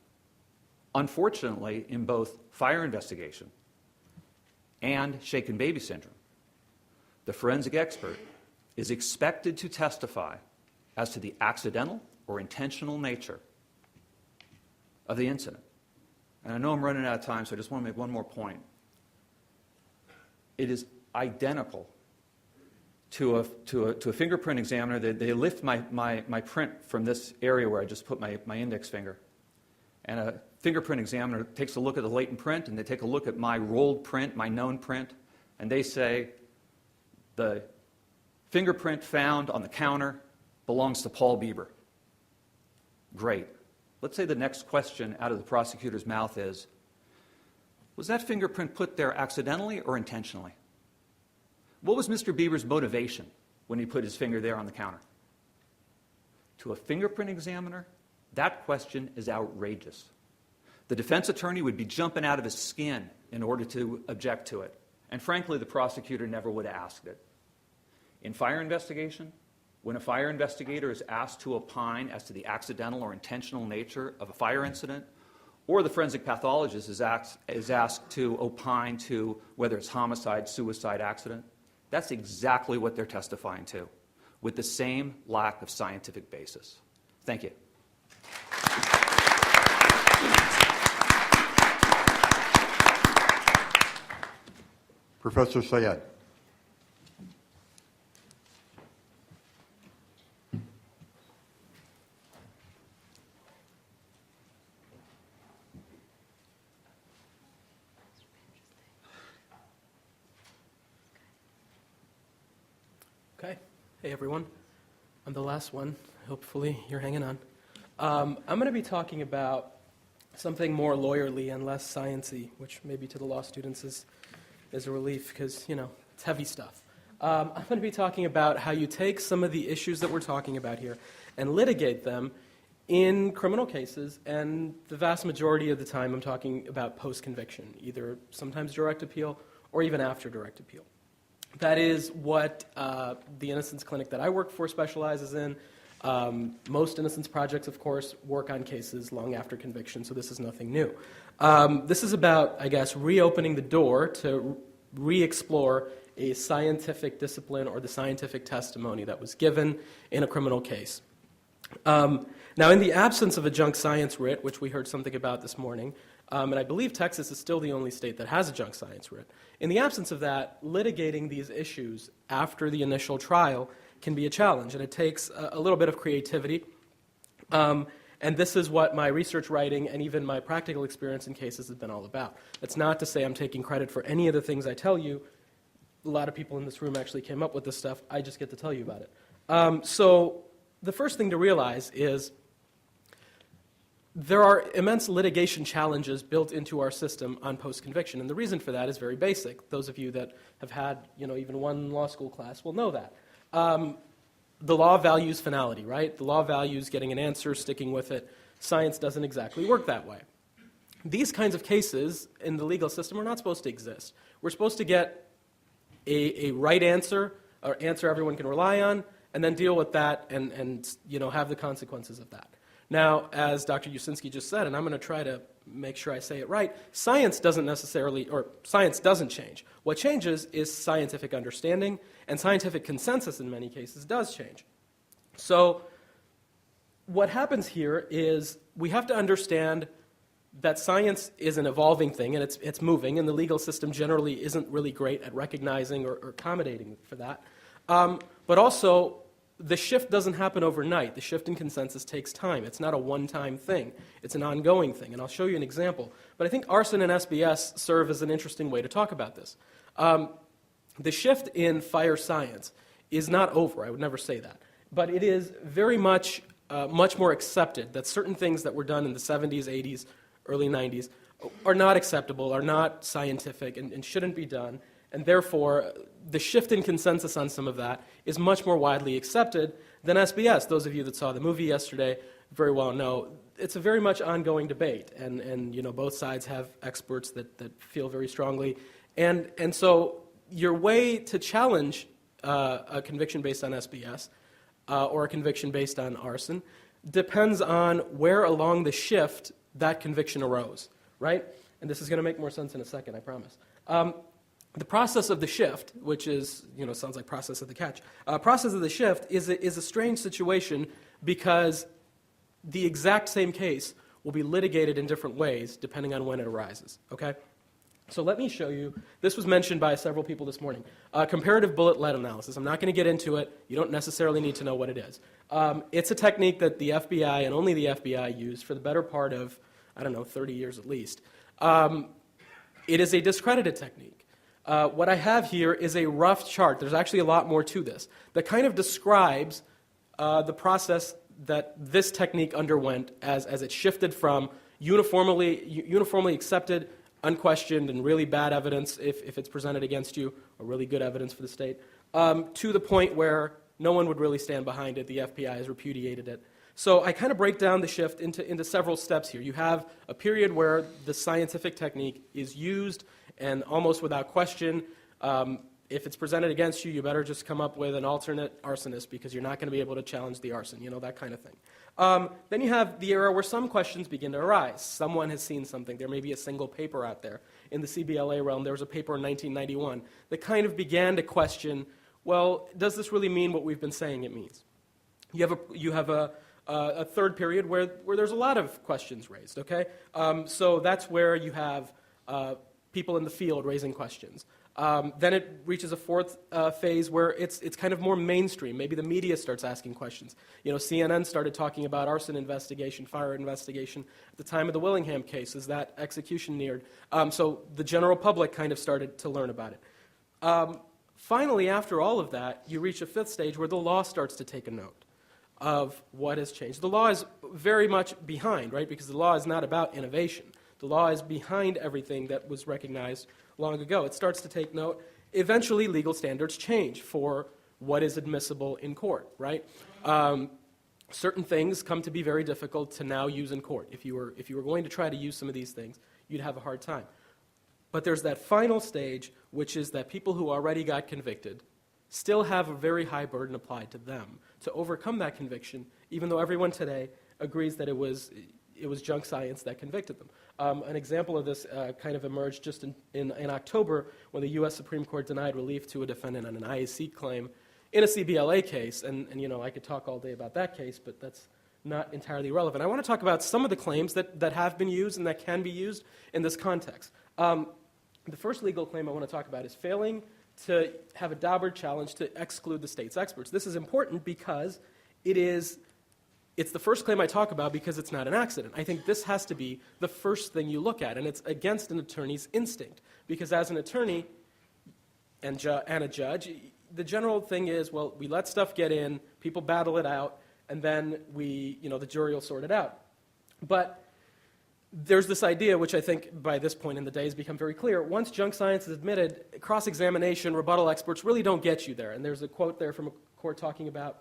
Unfortunately, in both fire investigation and shaken baby syndrome, the forensic expert is expected to testify as to the accidental or intentional nature of the incident. And I know I'm running out of time, so I just want to make one more point. It is identical to a fingerprint examiner. They lift my print from this area where I just put my index finger. And a fingerprint examiner takes a look at the latent print, and they take a look at my rolled print, my known print, and they say, the fingerprint found on the counter belongs to Paul Bieber. Great. Let's say the next question out of the prosecutor's mouth is, was that fingerprint put there accidentally or intentionally? What was Mr. Bieber's motivation when he put his finger there on the counter? To a fingerprint examiner, that question is outrageous. The defense attorney would be jumping out of his skin in order to object to it. And frankly, the prosecutor never would have asked it. In fire investigation, when a fire investigator is asked to opine as to the accidental or intentional nature of a fire incident, or the forensic pathologist is asked to opine to whether it's homicide, suicide, accident, that's exactly what they're testifying to, with the same lack of scientific basis. Thank you. Professor Syed. Okay. Hey, everyone. I'm the last one. Hopefully, you're hanging on. I'm going to be talking about something more lawyerly and less sciencey, which maybe to the law students is a relief because, it's heavy stuff. I'm going to be talking about how you take some of the issues that we're talking about here and litigate them in criminal cases, and the vast majority of the time I'm talking about post-conviction, either sometimes direct appeal or even after direct appeal. That is what the Innocence Clinic that I work for specializes in. Most Innocence projects, of course, work on cases long after conviction, so this is nothing new. This is about, I guess, reopening the door to re-explore a scientific discipline or the scientific testimony that was given in a criminal case. Now, in the absence of a junk science writ, which we heard something about this morning, and I believe Texas is still the only state that has a junk science writ, in the absence of that, litigating these issues after the initial trial can be a challenge, and it takes a little bit of creativity. And this is what my research writing and even my practical experience in cases has been all about. That's not to say I'm taking credit for any of the things I tell you. A lot of people in this room actually came up with this stuff. I just get to tell you about it. So the first thing to realize is there are immense litigation challenges built into our system on post-conviction, and the reason for that is very basic. Those of you that have had, even one law school class will know that. The law values finality, right? The law values getting an answer, sticking with it. Science doesn't exactly work that way. these kinds of cases in the legal system are not supposed to exist. We're supposed to get a right answer, or answer everyone can rely on, and then deal with that and have the consequences of that. Now, as Dr. Usinski just said, and I'm going to try to make sure I say it right, science doesn't change. What changes is scientific understanding, and scientific consensus in many cases does change. So what happens here is we have to understand that science is an evolving thing, and it's moving, and the legal system generally isn't really great at recognizing or accommodating for that. But also, the shift doesn't happen overnight. The shift in consensus takes time. It's not a one-time thing. It's an ongoing thing, and I'll show you an example. But I think arson and SBS serve as an interesting way to talk about this. The shift in fire science is not over. I would never say that. But it is very much more accepted that certain things that were done in the 70s, 80s, early 90s are not acceptable, are not scientific, and shouldn't be done. And therefore, the shift in consensus on some of that is much more widely accepted than SBS. Those of you that saw the movie yesterday very well know it's a very much ongoing debate, and both sides have experts that feel very strongly. And so your way to challenge a conviction based on SBS or a conviction based on arson depends on where along the shift that conviction arose, right? And this is going to make more sense in a second, I promise. The process of the shift, which is, sounds like process of the catch. Process of the shift is a strange situation because the exact same case will be litigated in different ways depending on when it arises, okay? So let me show you. This was mentioned by several people this morning. Comparative bullet lead analysis. I'm not going to get into it. You don't necessarily need to know what it is. It's a technique that the FBI and only the FBI used for the better part of, 30 years at least. It is a discredited technique. What I have here is a rough chart. There's actually a lot more to this that kind of describes the process that this technique underwent as it shifted from uniformly accepted, unquestioned, and really bad evidence if it's presented against you, or really good evidence for the state, to the point where no one would really stand behind it. The FBI has repudiated it. So I kind of break down the shift into several steps here. You have a period where the scientific technique is used, and almost without question, if it's presented against you, you better just come up with an alternate arsonist because you're not going to be able to challenge the arson, that kind of thing. Then you have the era where some questions begin to arise. Someone has seen something. There may be a single paper out there. In the CBLA realm, there was a paper in 1991 that kind of began to question, well, does this really mean what we've been saying it means? You have a third period where there's a lot of questions raised, okay? So that's where you have people in the field raising questions. Then it reaches a fourth phase where it's kind of more mainstream. Maybe the media starts asking questions. CNN started talking about arson investigation, fire investigation at the time of the Willingham case as that execution neared. So the general public kind of started to learn about it. Finally, after all of that, you reach a fifth stage where the law starts to take a note of what has changed. The law is very much behind, right? Because the law is not about innovation. The law is behind everything that was recognized long ago. It starts to take note. Eventually, legal standards change for what is admissible in court, right? Certain things come to be very difficult to now use in court. If you were going to try to use some of these things, you'd have a hard time. But there's that final stage, which is that people who already got convicted still have a very high burden applied to them to overcome that conviction, even though everyone today agrees that it was junk science that convicted them. An example of this kind of emerged just in October when the U.S. Supreme Court denied relief to a defendant on an IAC claim in a CBLA case. And I could talk all day about that case, but that's not entirely relevant. I want to talk about some of the claims that have been used and that can be used in this context. The first legal claim I want to talk about is failing to have a Daubert challenge to exclude the state's experts. This is important because it's the first claim I talk about because it's not an accident. I think this has to be the first thing you look at, and it's against an attorney's instinct. Because as an attorney and a judge, the general thing is, well, we let stuff get in, people battle it out, and then the jury will sort it out. But there's this idea, which I think by this point in the day has become very clear. Once junk science is admitted, cross-examination, rebuttal experts really don't get you there. And there's a quote there from a court talking about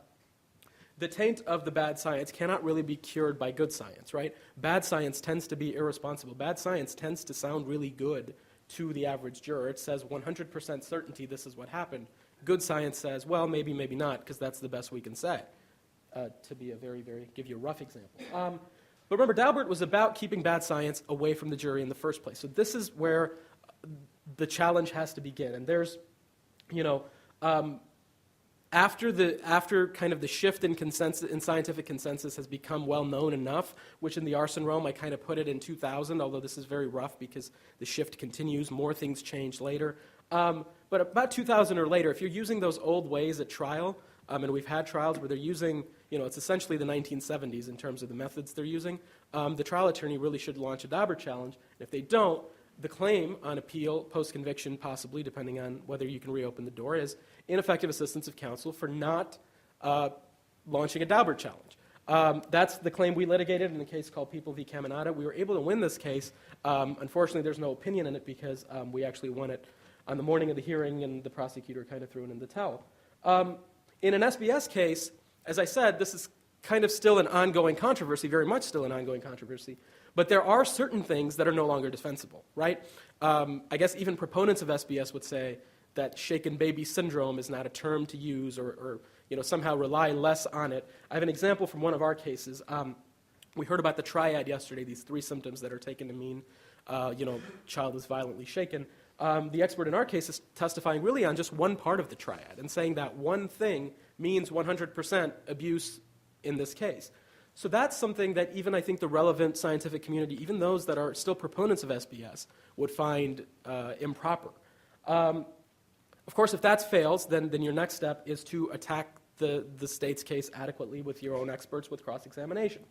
the taint of the bad science cannot really be cured by good science, right? Bad science tends to be irresponsible. Bad science tends to sound really good to the average juror. It says 100% certainty this is what happened. Good science says, well, maybe, maybe not, because that's the best we can say, to be give you a rough example. But remember, Daubert was about keeping bad science away from the jury in the first place. So this is where the challenge has to begin. And there's, after kind of the shift in consensus, in scientific consensus has become well known enough, which in the arson realm I kind of put it in 2000, although this is very rough because the shift continues, more things change later. But about 2000 or later, if you're using those old ways at trial, and we've had trials where they're using, it's essentially the 1970s in terms of the methods they're using, the trial attorney really should launch a Daubert challenge. And if they don't, the claim on appeal, post-conviction possibly, depending on whether you can reopen the door, is ineffective assistance of counsel for not launching a Daubert challenge. That's the claim we litigated in a case called People v. Caminata. We were able to win this case. Unfortunately, there's no opinion in it because we actually won it on the morning of the hearing, and the prosecutor kind of threw it in the towel. In an SBS case, as I said, this is kind of still an ongoing controversy, very much still an ongoing controversy. But there are certain things that are no longer defensible, right? I guess even proponents of SBS would say that shaken baby syndrome is not a term to use or somehow rely less on it. I have an example from one of our cases. We heard about the triad yesterday, these 3 symptoms that are taken to mean, child is violently shaken. The expert in our case is testifying really on just one part of the triad and saying that one thing means 100% abuse in this case. So that's something that even I think the relevant scientific community, even those that are still proponents of SBS, would find improper. Of course, if that fails, then your next step is to attack the state's case adequately with your own experts with cross-examination.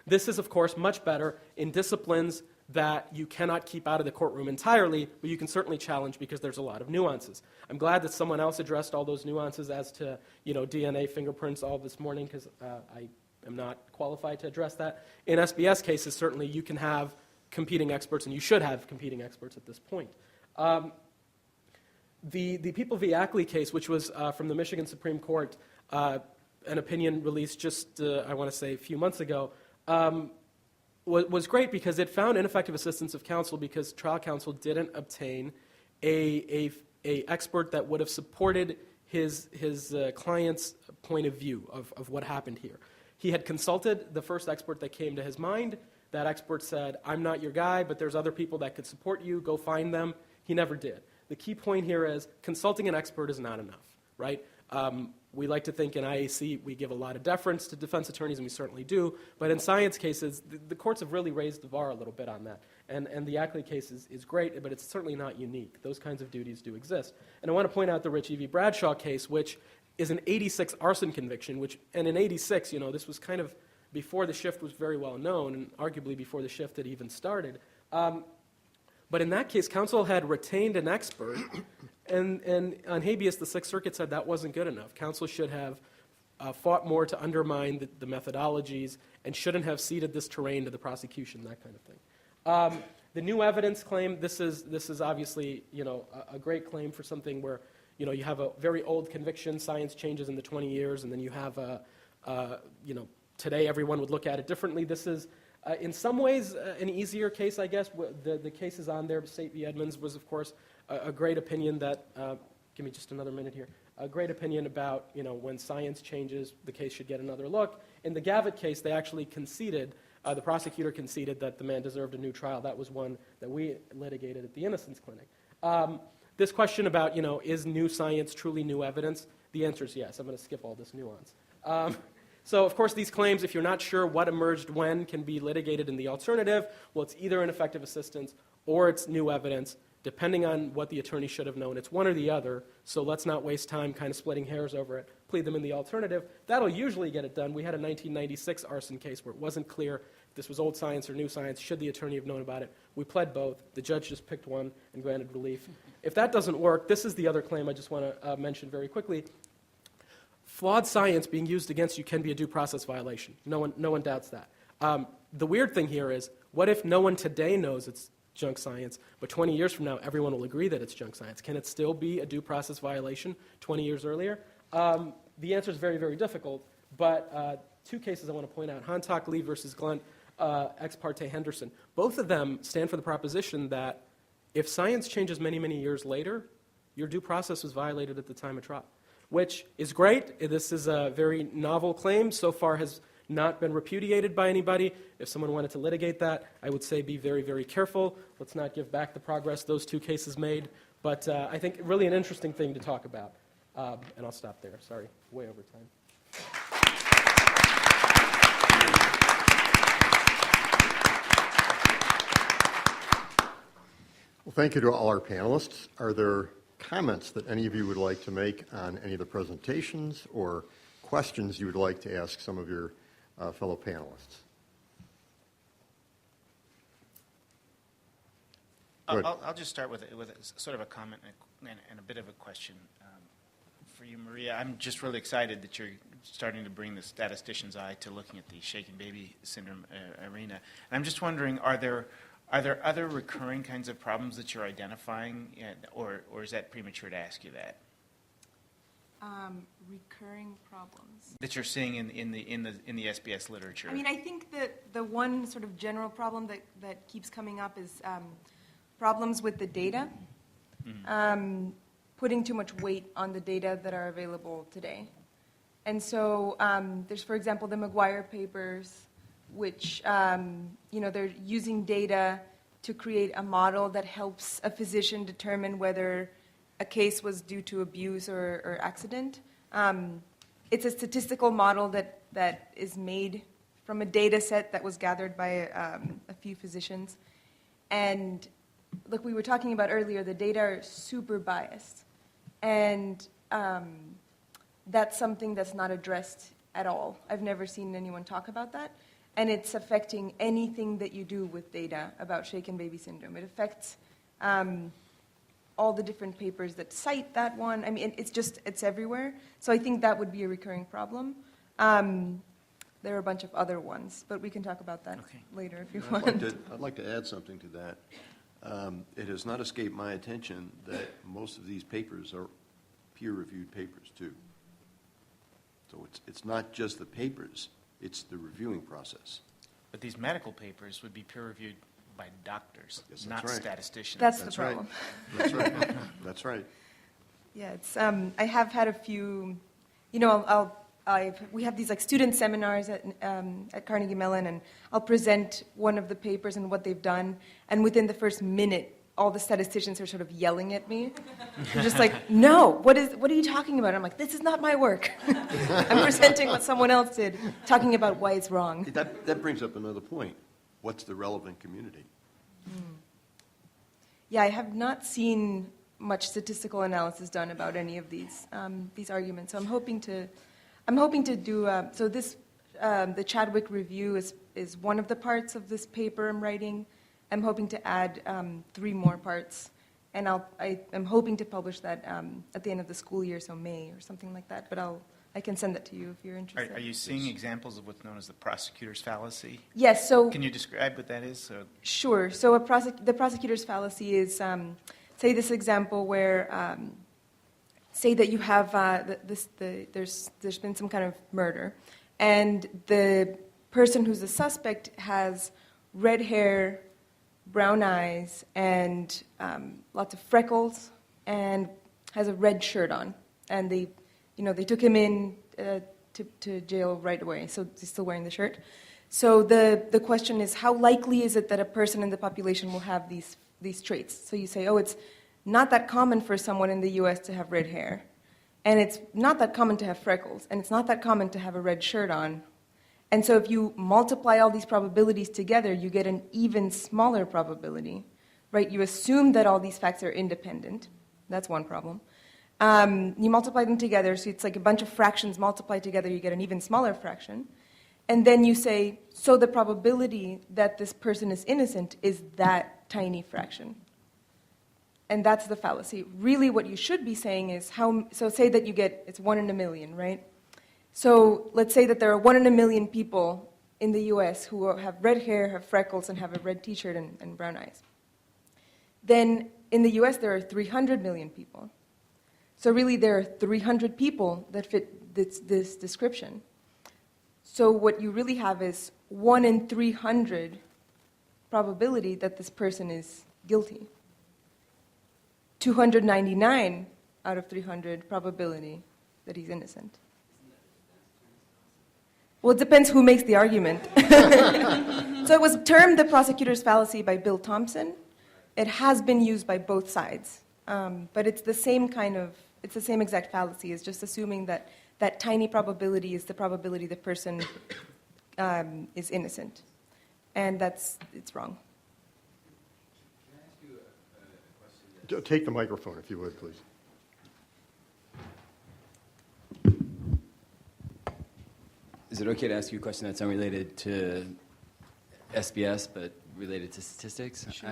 This is, of course, much better in disciplines that you cannot keep out of the courtroom entirely, but you can certainly challenge because there's a lot of nuances. I'm glad that someone else addressed all those nuances as to DNA, fingerprints, all this morning, because I am not qualified to address that. In SBS cases, certainly you can have competing experts, and you should have competing experts at this point. The People v. Ackley case, which was from the Michigan Supreme Court, an opinion released just, I want to say, a few months ago, was great because it found ineffective assistance of counsel because trial counsel didn't obtain a expert that would have supported his client's point of view of what happened here. He had consulted the first expert that came to his mind. That expert said, I'm not your guy, but there's other people that could support you. Go find them. He never did. The key point here is consulting an expert is not enough, right? We like to think in IAC we give a lot of deference to defense attorneys, and we certainly do. But in science cases, the courts have really raised the bar a little bit on that. And the Ackley case is great, but it's certainly not unique. Those kinds of duties do exist. And I want to point out the Ritchie v. Bradshaw case, which is an 86 arson conviction, and in 86, this was kind of before the shift was very well known, and arguably before the shift had even started. But in that case, counsel had retained an expert, and on habeas, the Sixth Circuit said that wasn't good enough. Counsel should have fought more to undermine the methodologies and shouldn't have ceded this terrain to the prosecution, that kind of thing. The new evidence claim, this is obviously a great claim for something where you have a very old conviction, science changes in the 20 years, and then you have today everyone would look at it differently. This is in some ways an easier case, I guess. The cases on there, State v. Edmonds was, of course, a great opinion that, give me just another minute here, a great opinion about, when science changes, the case should get another look. In the Gavitt case, they actually conceded, the prosecutor conceded that the man deserved a new trial. That was one that we litigated at the Innocence Clinic. This question about, is new science truly new evidence? The answer is yes. I'm going to skip all this nuance. So, of course, these claims, if you're not sure what emerged when, can be litigated in the alternative. Well, it's either ineffective assistance or it's new evidence, depending on what the attorney should have known. It's one or the other, so let's not waste time kind of splitting hairs over it. Plead them in the alternative. That'll usually get it done. We had a 1996 arson case where it wasn't clear if this was old science or new science. Should the attorney have known about it? We pled both. The judge just picked one and granted relief. If that doesn't work, this is the other claim I just want to mention very quickly. Flawed science being used against you can be a due process violation. No one doubts that. The weird thing here is, what if no one today knows it's junk science, but 20 years from now everyone will agree that it's junk science? Can it still be a due process violation 20 years earlier? The answer is very, very difficult, But two cases I want to point out, Hancock Lee versus Glunt, ex parte Henderson. Both of them stand for the proposition that if science changes many, many years later, your due process was violated at the time of trial, which is great. This is a very novel claim. So far has not been repudiated by anybody. If someone wanted to litigate that, I would say be very, very careful. Let's not give back the progress those two cases made. But I think really an interesting thing to talk about. And I'll stop there. Sorry, way over time. Well, thank you to all our panelists. Are there comments that any of you would like to make on any of the presentations or questions you would like to ask some of your fellow panelists? I'll just start with sort of a comment and a bit of a question for you, Maria. I'm just really excited that you're starting to bring the statistician's eye to looking at the shaken baby syndrome arena. And I'm just wondering, are there other recurring kinds of problems that you're identifying, or is that premature to ask you that? Recurring problems That you're seeing in the SBS literature? I mean, I think that the one sort of general problem that keeps coming up is problems with the data, putting too much weight on the data that are available today. And so there's, for example, the McGuire papers, which, they're using data to create a model that helps a physician determine whether a case was due to abuse or accident. It's a statistical model that is made from a data set that was gathered by a few physicians. And like we were talking about earlier, the data are super biased. And that's something that's not addressed at all. I've never seen anyone talk about that. And it's affecting anything that you do with data about shaken baby syndrome. It affects all the different papers that cite that one. I mean, it's everywhere. So I think that would be a recurring problem. There are a bunch of other ones, but we can talk about that later if you want. I'd like to add something to that. It has not escaped my attention that most of these papers are peer-reviewed papers, too. So it's not just the papers, it's the reviewing process. But these medical papers would be peer-reviewed by doctors, Yes, not right. statisticians. That's the That's problem. That's right. That's right. Yeah, it's. I have had a few. We have these like student seminars at Carnegie Mellon, and I'll present one of the papers and what they've done, and within the first minute, all the statisticians are sort of yelling at me. They're just like, "No, what are you talking about?" I'm like, "This is not my work. I'm presenting what someone else did, talking about why it's wrong." That brings up another point. What's the relevant community? Yeah, I have not seen much statistical analysis done about any of these arguments. So I'm hoping to do. So this, the Chadwick review is one of the parts of this paper I'm writing. I'm hoping to add 3 more parts, and I'm hoping to publish that at the end of the school year, so May or something like that. But I can send that to you if you're interested. Are you seeing examples of what's known as the prosecutor's fallacy? Yes. So Can you describe what that is? sure. So the prosecutor's fallacy is, say, this example where, say that you have there's been some kind of murder, and the person who's the suspect has red hair, brown eyes, and lots of freckles, and has a red shirt on, and they took him in to jail right away, so he's still wearing the shirt. So the question is, how likely is it that a person in the population will have these traits? So you say, it's not that common for someone in the U.S. to have red hair, and it's not that common to have freckles, and it's not that common to have a red shirt on. And so if you multiply all these probabilities together, you get an even smaller probability, right? You assume that all these facts are independent. That's one problem. You multiply them together, so it's like a bunch of fractions multiplied together, you get an even smaller fraction. And then you say, so the probability that this person is innocent is that tiny fraction. And that's the fallacy. Really what you should be saying is, so say that it's 1 in a million, right? So let's say that there are 1 in a million people in the US who have red hair, have freckles, and have a red t-shirt and brown eyes. Then in the US there are 300 million people. So really there are 300 people that fit this description. So what you really have is 1 in 300 probability that this person is guilty. 299 out of 300 probability that he's innocent. Well, it depends who makes the argument. So it was termed the prosecutor's fallacy by Bill Thompson. It has been used by both sides. But it's the same it's the same exact fallacy. It's just assuming that that tiny probability is the probability the person is innocent. And it's wrong. Can I ask you a question? Take the microphone, if you would, please. Is it okay to ask you a question that's unrelated to SBS, but related to statistics? Sure.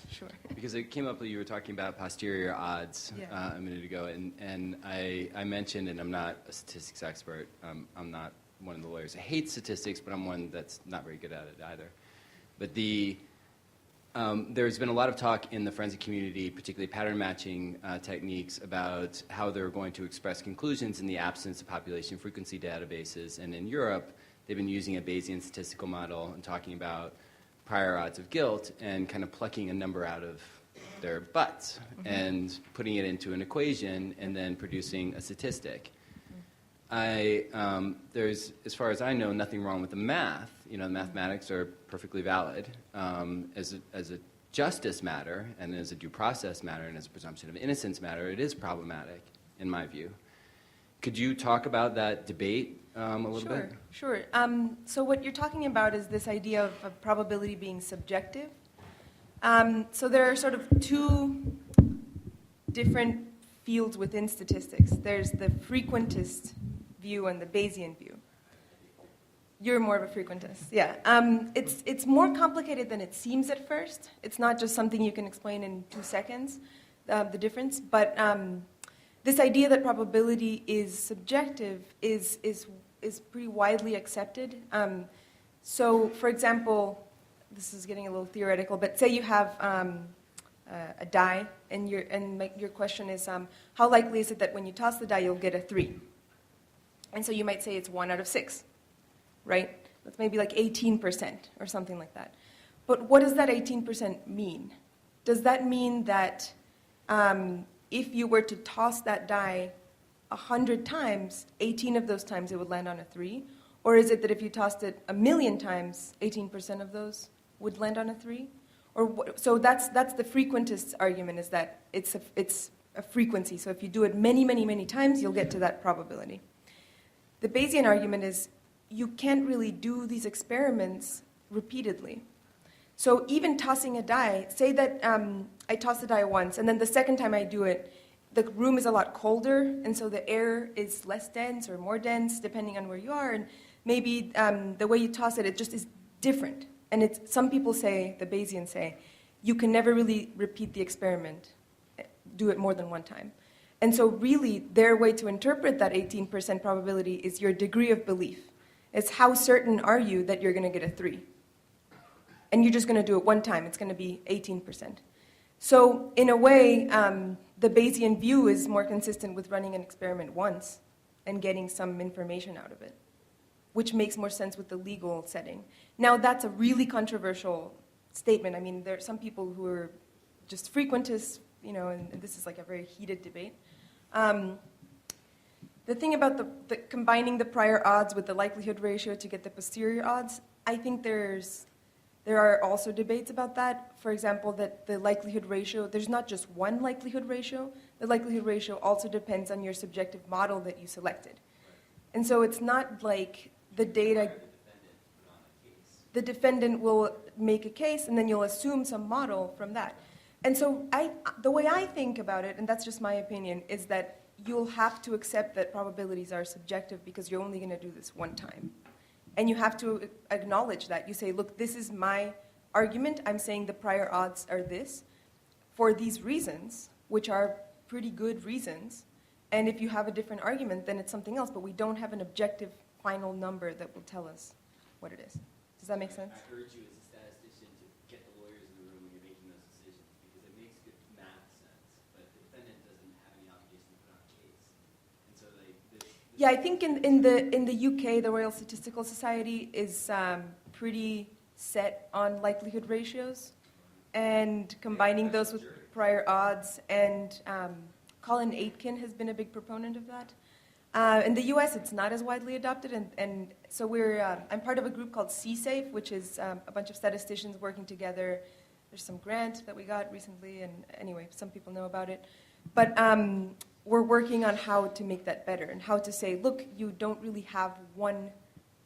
Sure. Because it came up that you were talking about posterior odds Yeah. a minute ago, and I mentioned, and I'm not a statistics expert, I'm not one of the lawyers that hates statistics, but I'm one that's not very good at it either. But there's been a lot of talk in the forensic community, particularly pattern matching techniques, about how they're going to express conclusions in the absence of population frequency databases. And in Europe, they've been using a Bayesian statistical model and talking about prior odds of guilt and kind of plucking a number out of their butts and putting it into an equation and then producing a statistic. There's, as far as I know, nothing wrong with the math. The mathematics are perfectly valid. As a justice matter and as a due process matter and as a presumption of innocence matter, it is problematic, in my view. Could you talk about that debate a little bit? Sure. So what you're talking about is this idea of a probability being subjective. So there are sort of two different fields within statistics. There's the frequentist view and the Bayesian view. You're more of a frequentist, yeah. It's more complicated than it seems at first. It's not just something you can explain in 2 seconds, the difference. But this idea that probability is subjective is pretty widely accepted. So, for example, this is getting a little theoretical, but say you have a die, and your question is, how likely is it that when you toss the die, you'll get a 3? And so you might say it's 1 out of 6. Right? That's maybe like 18% or something like that. But what does that 18% mean? Does that mean that if you were to toss that die 100 times, 18 of those times it would land on a 3? Or is it that if you tossed it 1,000,000 times, 18% of those would land on a 3? So that's the frequentist argument, is that it's a frequency. So if you do it many, many, many times, you'll get to that probability. The Bayesian argument is you can't really do these experiments repeatedly. So even tossing a die, say that I toss the die once, and then the second time I do it, the room is a lot colder, and so the air is less dense or more dense, depending on where you are, and maybe the way you toss it, it just is different. And some people say, the Bayesians say, you can never really repeat the experiment, do it more than one time. And so really, their way to interpret that 18% probability is your degree of belief. It's how certain are you that you're going to get a 3? And you're just going to do it one time. It's going to be 18%. So in a way, the Bayesian view is more consistent with running an experiment once and getting some information out of it, which makes more sense with the legal setting. Now, that's a really controversial statement. I mean, there are some people who are just frequentists, and this is like a very heated debate. The thing about the combining the prior odds with the likelihood ratio to get the posterior odds, I think there are also debates about that. For example, that the likelihood ratio, there's not just one likelihood ratio. The likelihood ratio also depends on your subjective model that you selected. And so it's not like the data, the defendant will make a case and then you'll assume some model from that. And so the way I think about it, and that's just my opinion, is that you'll have to accept that probabilities are subjective because you're only going to do this one time. And you have to acknowledge that. You say, look, this is my argument. I'm saying the prior odds are this for these reasons, which are pretty good reasons. And if you have a different argument, then it's something else. But we don't have an objective final number that will tell us what it is. Does that make sense? I urge you as a statistician to get the lawyers in the room when you're making those decisions, because it makes good math sense, but the defendant doesn't have any obligation to put on a case. And so this Yeah, I think in the UK, the Royal Statistical Society is pretty set on likelihood ratios, and combining those with prior odds. And Colin Aitken has been a big proponent of that. In the US, it's not as widely adopted, and so I'm part of a group called CSAFE, which is a bunch of statisticians working together. There's some grant that we got recently, and anyway, some people know about it. But we're working on how to make that better and how to say, look, you don't really have one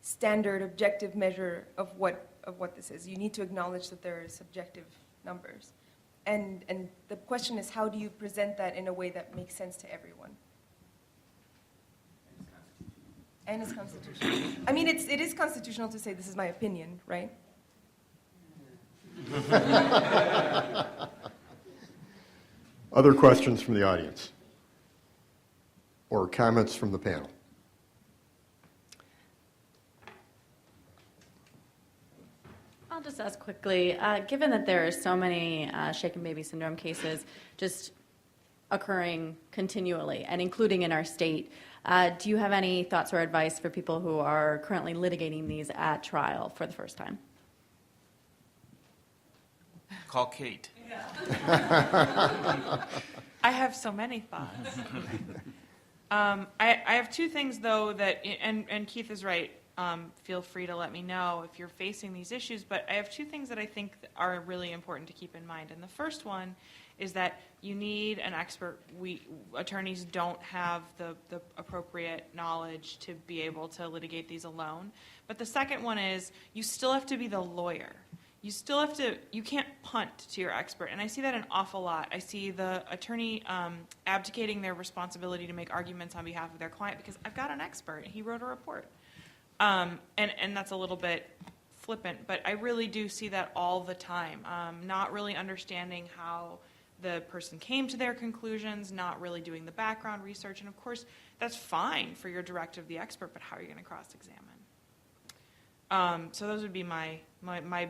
standard objective measure of what this is. You need to acknowledge that there are subjective numbers. And the question is, how do you present that in a way that makes sense to everyone? And it's constitutional. I mean, it is constitutional to say this is my opinion, right? Other questions from the audience? Or comments from the panel? I'll just ask quickly, given that there are so many shaken baby syndrome cases just occurring continually and including in our state, do you have any thoughts or advice for people who are currently litigating these at trial for the first time? Call Kate. I have so many thoughts. I have two things, though, that, and Keith is right, feel free to let me know if you're facing these issues, but I have two things that I think are really important to keep in mind. And the first one is that you need an expert. Attorneys don't have the appropriate knowledge to be able to litigate these alone. But the second one is you still have to be the lawyer. You can't punt to your expert. And I see that an awful lot. I see the attorney abdicating their responsibility to make arguments on behalf of their client because I've got an expert. He wrote a report. And that's a little bit flippant, but I really do see that all the time. Not really understanding how the person came to their conclusions, not really doing the background research. And of course, that's fine for your directive of the expert, but how are you going to cross-examine? So those would be my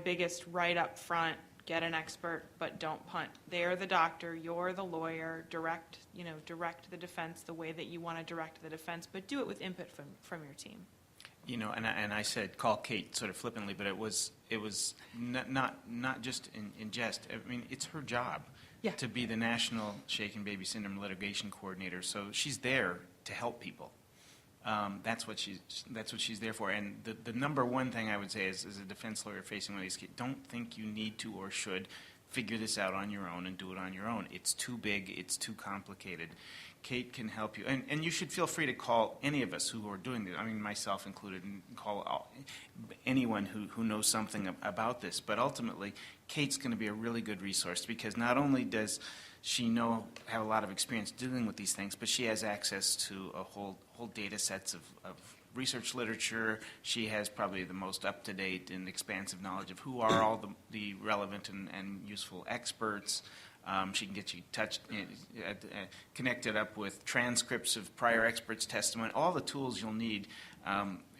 biggest right up front. Get an expert, but don't punt. They're the doctor, you're the lawyer. Direct the defense the way that you want to direct the defense, but do it with input from your team. And I said call Kate sort of flippantly, but it was not just in jest. I mean, it's her job to be the National Shaken Baby Syndrome Litigation Coordinator. So she's there to help people. That's what she's there for. And the number one thing I would say is, as a defense lawyer facing one of these cases, don't think you need to or should figure this out on your own and do it on your own. It's too big. It's too complicated. Kate can help you. And you should feel free to call any of us who are doing this, I mean, myself included, and call anyone who knows something about this. But ultimately, Kate's going to be a really good resource because not only does she have a lot of experience dealing with these things, but she has access to a whole data sets of research literature. She has probably the most up-to-date and expansive knowledge of who are all the relevant and useful experts. She can get you connected up with transcripts of prior experts' testimony, all the tools you'll need.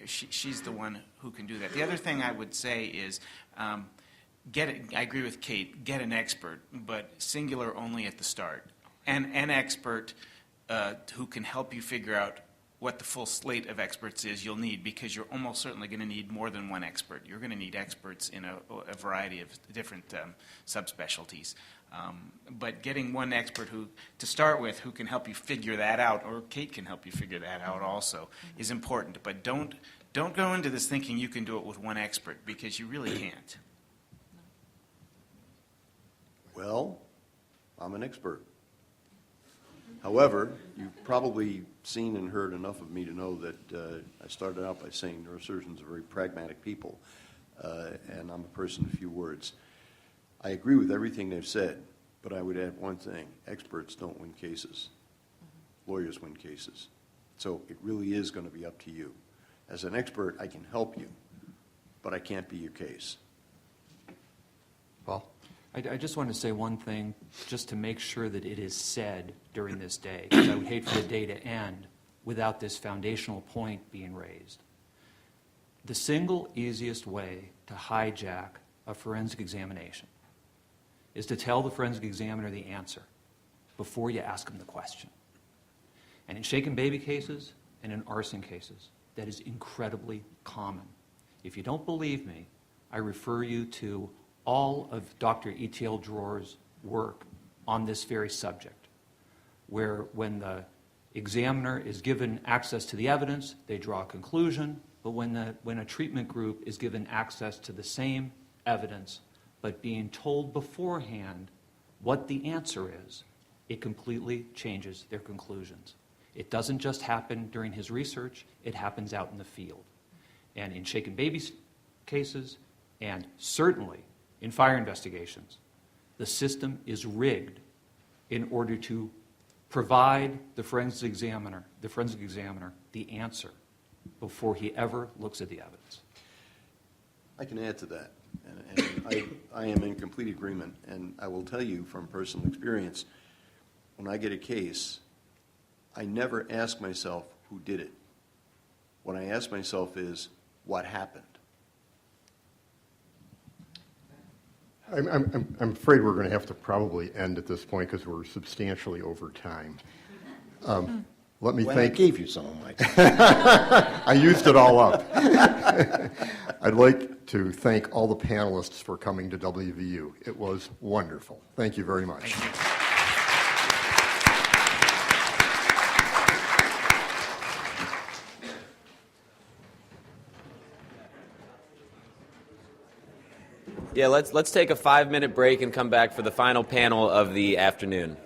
She's the one who can do that. The other thing I would say is I agree with Kate, get an expert, but singular only at the start. And an expert who can help you figure out what the full slate of experts is you'll need, because you're almost certainly going to need more than one expert. You're going to need experts in a variety of different subspecialties. But getting one expert to start with who can help you figure that out, or Kate can help you figure that out also, is important. But don't go into this thinking you can do it with one expert, because you really can't. Well, I'm an expert. However, you've probably seen and heard enough of me to know that I started out by saying neurosurgeons are very pragmatic people, and I'm a person of few words. I agree with everything they've said, but I would add one thing. Experts don't win cases. Lawyers win cases. So it really is going to be up to you. As an expert, I can help you, but I can't be your case. Paul? I just want to say one thing, just to make sure that it is said during this day, because I would hate for the day to end without this foundational point being raised. The single easiest way to hijack a forensic examination is to tell the forensic examiner the answer before you ask them the question. And in shaken baby cases, and in arson cases. That is incredibly common. If you don't believe me, I refer you to all of Dr. E.T.L. Dror's work on this very subject, where when the examiner is given access to the evidence, they draw a conclusion, but when a treatment group is given access to the same evidence, but being told beforehand what the answer is, it completely changes their conclusions. It doesn't just happen during his research, it happens out in the field. And in shaken baby cases, and certainly in fire investigations, the system is rigged in order to provide the forensic examiner the answer before he ever looks at the evidence. I can add to that, and I am in complete agreement, and I will tell you from personal experience, when I get a case, I never ask myself who did it. What I ask myself is, what happened? I'm afraid we're going to have to probably end at this point because we're substantially over time. Let me Well, thank. I gave you some, Mike. I used it all up. I'd like to thank all the panelists for coming to WVU. It was wonderful. Thank you very much. Yeah, let's take a 5-minute break and come back for the final panel of the afternoon.